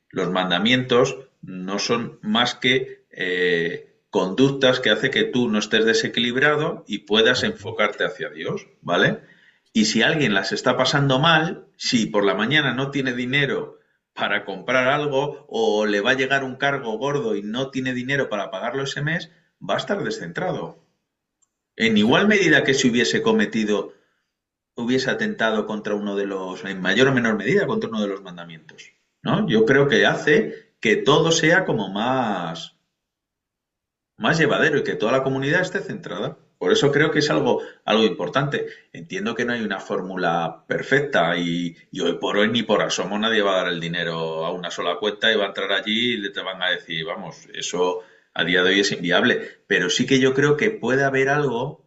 los mandamientos no son más que conductas que hace que tú no estés desequilibrado y puedas enfocarte hacia Dios, ¿vale? Y si alguien las está pasando mal, si por la mañana no tiene dinero para comprar algo o le va a llegar un cargo gordo y no tiene dinero para pagarlo ese mes, va a estar descentrado. En igual medida que si hubiese atentado contra uno de los, en mayor o menor medida, contra uno de los mandamientos, ¿no? Yo creo que hace que todo sea como más llevadero y que toda la comunidad esté centrada. Por eso creo que es algo importante. Entiendo que no hay una fórmula perfecta y hoy por hoy ni por asomo nadie va a dar el dinero a una sola cuenta y va a entrar allí y te van a decir, vamos, eso a día de hoy es inviable. Pero sí que yo creo que puede haber algo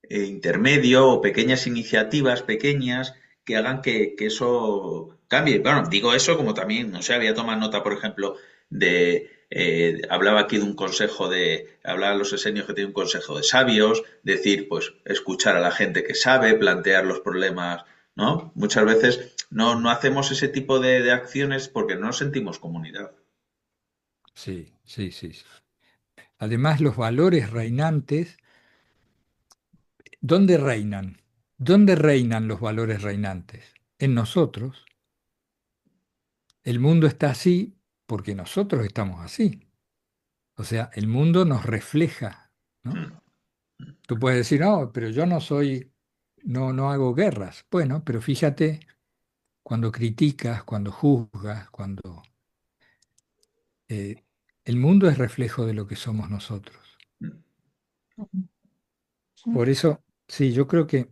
intermedio o pequeñas iniciativas pequeñas que hagan que eso cambie. Bueno, digo eso como también, no sé, había tomado nota, por ejemplo, hablaba aquí de un consejo hablaba los esenios que tiene un consejo de sabios, decir, pues, escuchar a la gente que sabe, plantear los problemas, ¿no? Muchas veces no hacemos ese tipo de acciones porque no nos sentimos comunidad. Sí, sí, sí, sí. Además, los valores reinantes, ¿dónde reinan? ¿Dónde reinan los valores reinantes? En nosotros. El mundo está así porque nosotros estamos así. O sea, el mundo nos refleja, ¿no? Mm. Tú puedes decir, no, pero yo no soy, no hago guerras. Bueno, pero fíjate, cuando criticas, cuando juzgas, cuando... eh, el mundo es reflejo de lo que somos nosotros. Por eso, sí, yo creo que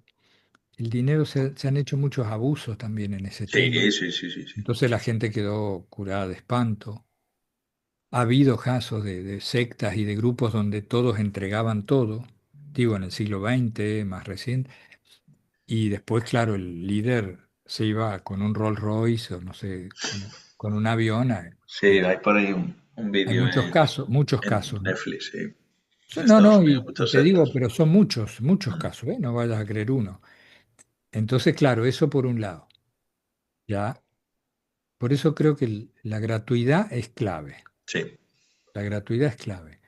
el dinero se han hecho muchos abusos también en ese Sí, tema. sí, sí, sí, sí. Entonces la gente quedó curada de espanto. Ha habido casos de sectas y de grupos donde todos entregaban todo, digo, en el siglo XX, más reciente, y después, claro, el líder se iba con un Rolls Royce o no sé, con un avión. Sí, hay por ahí un Hay vídeo muchos en casos, ¿no? Netflix, sí. En No, Estados no, Unidos, y muchos te digo, serios. pero son muchos casos, ¿eh? No vayas a creer uno. Entonces, claro, eso por un lado, ya. Por eso creo que la gratuidad es clave. Sí. La gratuidad es clave.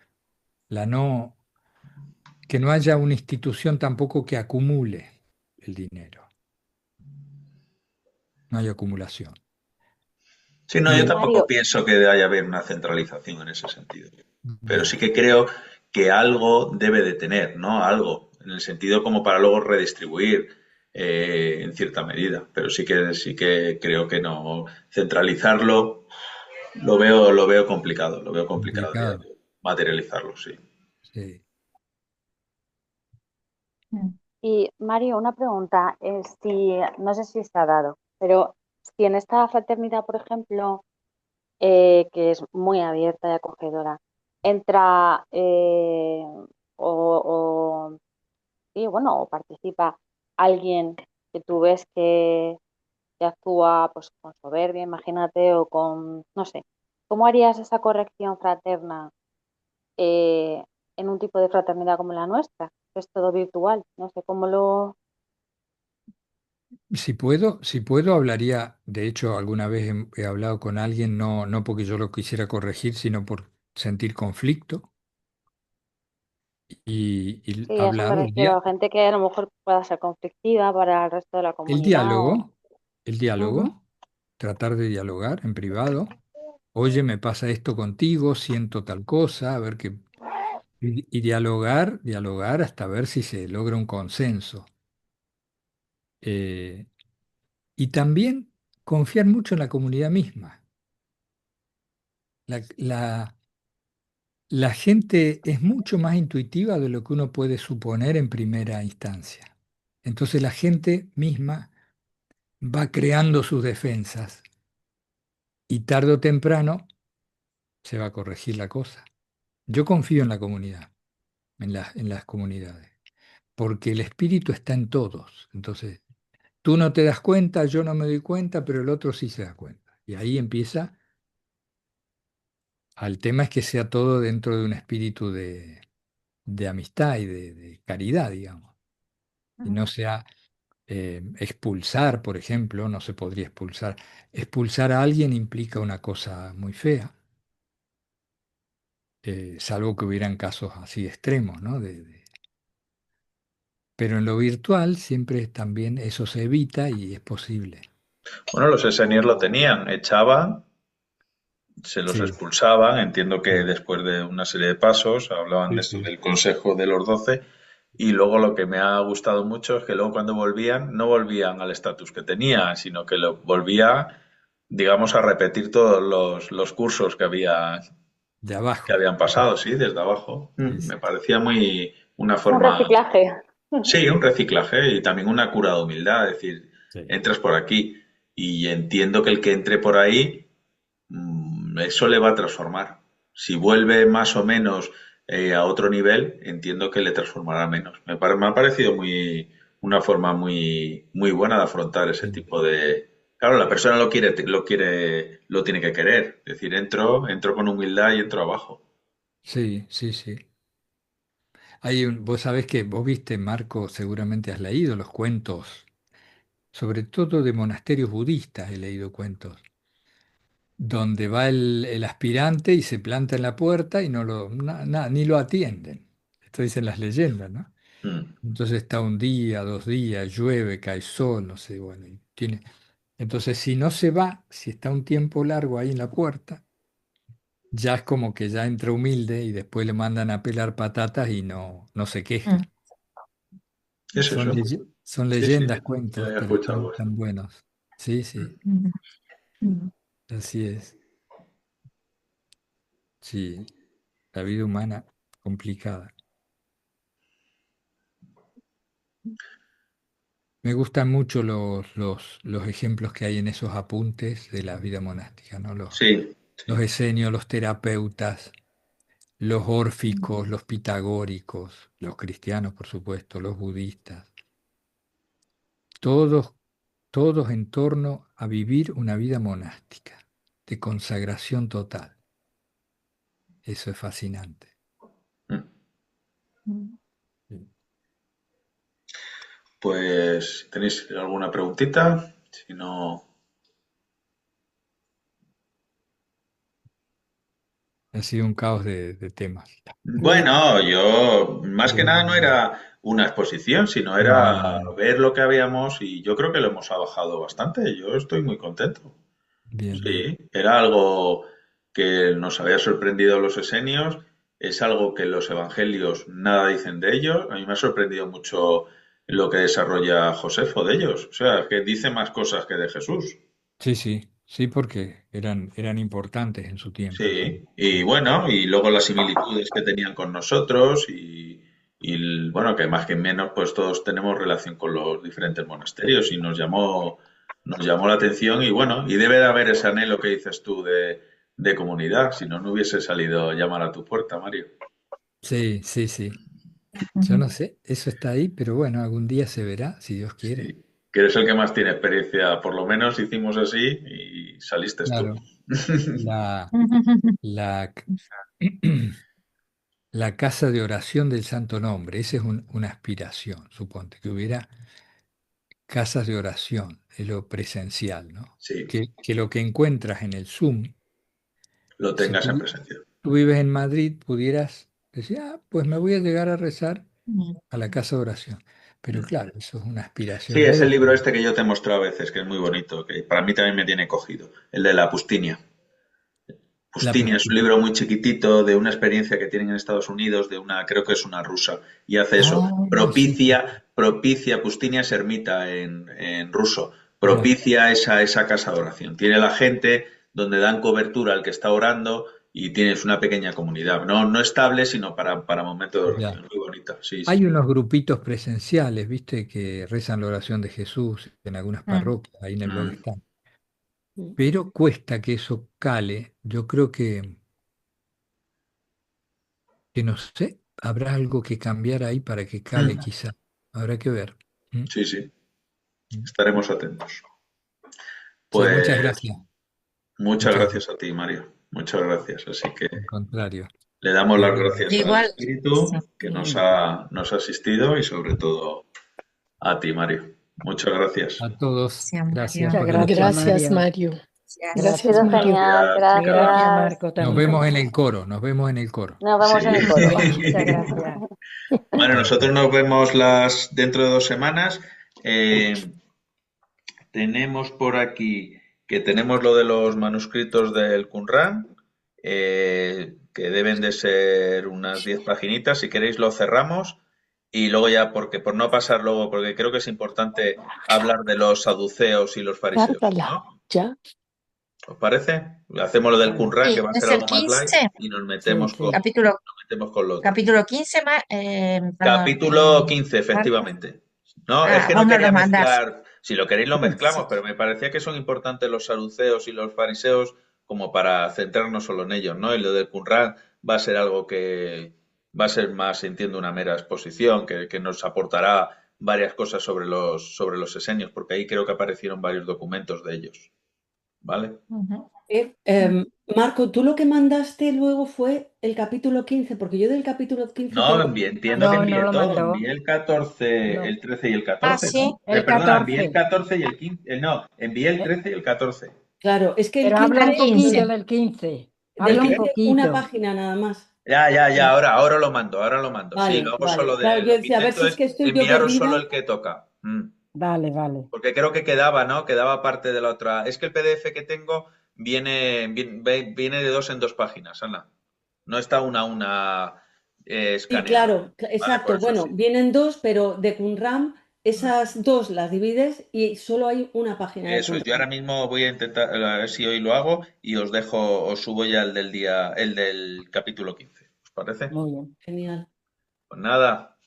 La no, que no haya una institución tampoco que acumule el dinero. No hay acumulación. Sí, no, Y yo el, tampoco Mario, pienso que haya haber una centralización en ese sentido. Pero sí ya, que creo que algo debe de tener, ¿no? Algo, en el sentido como para luego redistribuir en cierta medida. Pero sí que creo que no centralizarlo lo veo complicado de complicado. materializarlo, sí. Sí. mm. y Mario, una pregunta, si, no sé si se ha dado, pero si en esta fraternidad, por ejemplo, que es muy abierta y acogedora, entra o, sí, bueno, o participa alguien que tú ves que actúa pues con soberbia, imagínate, o con, no sé, ¿cómo harías esa corrección fraterna eh, en un tipo de fraternidad como la nuestra? Que es todo virtual, no sé cómo lo... Si puedo, hablaría, de hecho, alguna vez he hablado con alguien, no porque yo lo quisiera corregir, sino por sentir conflicto y Sí, a eso me hablar refiero, a gente que a lo mejor pueda ser conflictiva para el resto de la el comunidad o... diálogo, el Ujú. diálogo, tratar de dialogar en privado. Oye, me pasa esto contigo, siento tal cosa, a ver qué. Y dialogar hasta ver si se logra un consenso. Eh, y también confiar mucho en la comunidad misma. La gente es mucho más intuitiva de lo que uno puede suponer en primera instancia. Entonces la gente misma va creando sus defensas y tarde o temprano se va a corregir la cosa. Yo confío en la comunidad, en las comunidades, porque el espíritu está en todos. Entonces, tú no te das cuenta, yo no me doy cuenta, pero el otro sí se da cuenta. Y ahí empieza. El tema es que sea todo dentro de un espíritu de amistad y de caridad, digamos. Y no sea expulsar, por ejemplo, no se podría expulsar. Expulsar a alguien implica una cosa muy fea, salvo que hubieran casos así extremos, ¿no? Pero en lo virtual siempre también eso se evita y es posible. Bueno, los esenios lo tenían, echaban, se los Sí, expulsaban, entiendo que sí, después de una serie de pasos, hablaban de sí, esto sí. del Consejo de los 12, y luego lo que me ha gustado mucho es que luego cuando volvían, no volvían al estatus que tenían, sino que lo volvía, digamos, a repetir todos los cursos De que abajo. habían pasado, sí, desde abajo. Sí, Me sí, parecía muy una Un forma, reciclaje. sí, un reciclaje y también una cura de humildad, es decir, sí. entras por aquí y entiendo que el que entre por ahí eso le va a transformar. Si vuelve más o menos a otro nivel, entiendo que le transformará menos. Me ha parecido una forma muy buena de afrontar ese Sí, tipo de. Claro, la persona lo tiene que querer. Es decir, entro con humildad y entro abajo. sí, sí, sí. Vos sabés que vos viste, Marco, seguramente has leído los cuentos, sobre todo de monasterios budistas he leído cuentos, donde va el aspirante y se planta en la puerta y ni lo atienden. Esto dicen las leyendas, ¿no? Mm. Entonces está un día, 2 días, llueve, cae sol, no sé, bueno, Entonces, si no se va, si está un tiempo largo ahí en la puerta, ya es como que ya entra humilde y después le mandan a pelar patatas y no se Mm, queja. ¿Qué es eso? Son Sí, sí, leyendas, ya cuentos, he pero escuchado están algo así. tan buenos. Sí, sí, mm, mm. así es. Sí, la vida humana complicada. Me gustan mucho los ejemplos que hay en esos apuntes de la vida monástica, ¿no? Sí, Los sí. esenios, los terapeutas, los órficos, los pitagóricos, los cristianos, por supuesto, los budistas. Todos todos en torno a vivir una vida monástica, de consagración total. Eso es fascinante. Pues, ¿tenéis alguna preguntita? Si no, Ha sido un caos de temas. bueno, yo más que nada no era una exposición, sino era No, ver lo que habíamos y yo creo que lo hemos trabajado bastante. Yo estoy muy contento. bien, bien. Sí, era algo que nos había sorprendido a los esenios, es algo que los evangelios nada dicen de ellos. A mí me ha sorprendido mucho lo que desarrolla Josefo de ellos. O sea, que dice más cosas que de Jesús. Sí, sí, sí, porque eran importantes en su tiempo. Sí, y bueno, y luego las similitudes que tenían con nosotros bueno, que más que menos, pues todos tenemos relación con los diferentes monasterios y nos llamó la atención y bueno, y debe de haber ese anhelo que dices tú de comunidad, si no, no hubiese salido a llamar a tu puerta, Mario. Sí, sí, sí. Yo no sé, eso está ahí, pero bueno, algún día se verá, si Dios quiere. Sí, que eres el que más tiene experiencia, por lo menos hicimos así y saliste tú. Claro, la, la, la casa de oración del Santo Nombre, esa es una aspiración, suponte, que hubiera casas de oración, es lo presencial, ¿no? Sí, Que lo que encuentras en el Zoom, lo si tengas en presencia. tú vives en Madrid, pudieras decir, pues me voy a llegar a rezar a la casa de oración. Pero claro, eso es una Sí, aspiración es muy el libro grande. este que yo te he mostrado a veces, que es muy bonito, que para mí también me tiene cogido, el de la Pustinia. La Pustinia es un libro muy chiquitito de una experiencia que tienen en Estados Unidos, creo que es una rusa, y hace eso. Ah, sí, Propicia, Pustinia es ermita en ruso, ya, propicia esa casa de oración. Tiene la gente donde dan cobertura al que está orando y tienes una pequeña comunidad. No, no estable, sino para momentos de ya. oración. Muy bonita, sí, Hay sí. unos grupitos presenciales, viste, que rezan la oración de Jesús en algunas parroquias, ahí en el blog Mm. están. Pero cuesta que eso cale. Yo creo que no sé, habrá algo que cambiar ahí para que cale Mm. quizá. Habrá que ver. ¿Mm? Sí, sí, ¿Mm? estaremos atentos. Sí, muchas Pues gracias. muchas Muchas gracias. gracias a ti, Mario. Muchas gracias. Así que Al contrario. le damos Nos las vemos. gracias al Igual, Espíritu sí. que nos ha asistido y sobre todo a ti, Mario. Muchas gracias. A todos, Gracias, gracias Mario. Muchas por el gracias, espacio. Gracias, Mario. Mario. Gracias. Ha Gracias, sido Mario. genial, Gracias. Gracias, gracias. Marco, Nos también. vemos en el coro, nos vemos en el coro. Nos vemos en el Sí. coro. Muchas gracias. Bueno, nosotros nos vemos dentro de 2 semanas. Tenemos por aquí que tenemos lo de los manuscritos del Qumran, que deben de ser unas 10 paginitas. Si queréis lo cerramos y luego ya, porque por no pasar luego, porque creo que es importante hablar de los saduceos y los fariseos, Cárgala, ¿no? ¿ya? ¿Os parece? Hacemos lo del Vale. Qumran, que Sí, va a es ser el algo más light, 15, y nos Sí, metemos sí. con lo otro. capítulo 15, perdón, Capítulo 15, Marcos. efectivamente. No, es que no Vos nos quería los mandás. mezclar. Si lo queréis lo mezclamos, pero me parecía que son importantes los saduceos y los fariseos como para centrarnos solo en ellos, ¿no? Y lo del Qumran va a ser algo que va a ser más, entiendo, una mera exposición, que nos aportará varias cosas sobre los esenios, porque ahí creo que aparecieron varios documentos de ellos, ¿vale? Ujú. Marco, tú lo que mandaste luego fue el capítulo 15, porque yo del capítulo 15 No, tengo... entiendo que No, no envié lo todo. mandó. Envié el 14, No. el 13 y el Ah, 14, sí. ¿no? El Perdona, envié el 14. 14 y el 15. No, envié el Eh, 13 y el 14. Claro, es que el Pero habla un 15, Al 15. poquito del 15. ¿El Habla un qué? una poquito. página nada más. Ya, ahora lo mando, ahora lo mando. Sí, lo Vale, hago vale. solo Claro, de. yo Lo que decía, a ver intento si es es que estoy yo enviaros solo perdida. el que toca. Vale, vale. Porque creo que quedaba, ¿no? Quedaba parte de la otra. Es que el PDF que tengo viene de 2 en 2 páginas, Ana. No está una Sí, escaneado. claro, ¿Vale? Por exacto. eso Bueno, sí. vienen dos, pero de Qumran, esas dos las divides y solo hay una página de Eso es, yo ahora Qumran. mismo voy a intentar, a ver si hoy lo hago y os subo ya el del capítulo 15. ¿Os parece? Muy bien. Genial. Pues nada,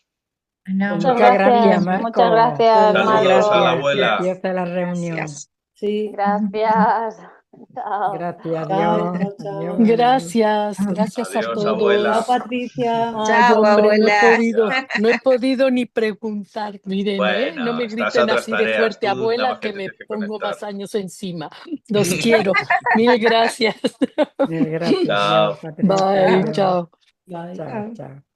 Bueno, Pues Muchas muchas gracias, gracias, muchas Marco. gracias, Bueno, muchas saludos a la Marco. gracias. abuela. Preciosa la reunión. gracias. Sí. Gracias. Chao. Gracias, Chao, adiós. chao, Adiós, chao. Gracias a Adiós, todos. abuela. Chao, Patricia. Ay, Chao, hombre, abuela. no he podido ni preguntar. Miren, no Bueno, me estás a griten otras así de tareas, fuerte, tú nada abuela, más que que te me tienes que pongo conectar. más años encima. Los quiero. Mil gracias. Gracias, Chao. adiós, Patricia. Bye, Adiós. chao. Bye. Chao, chao.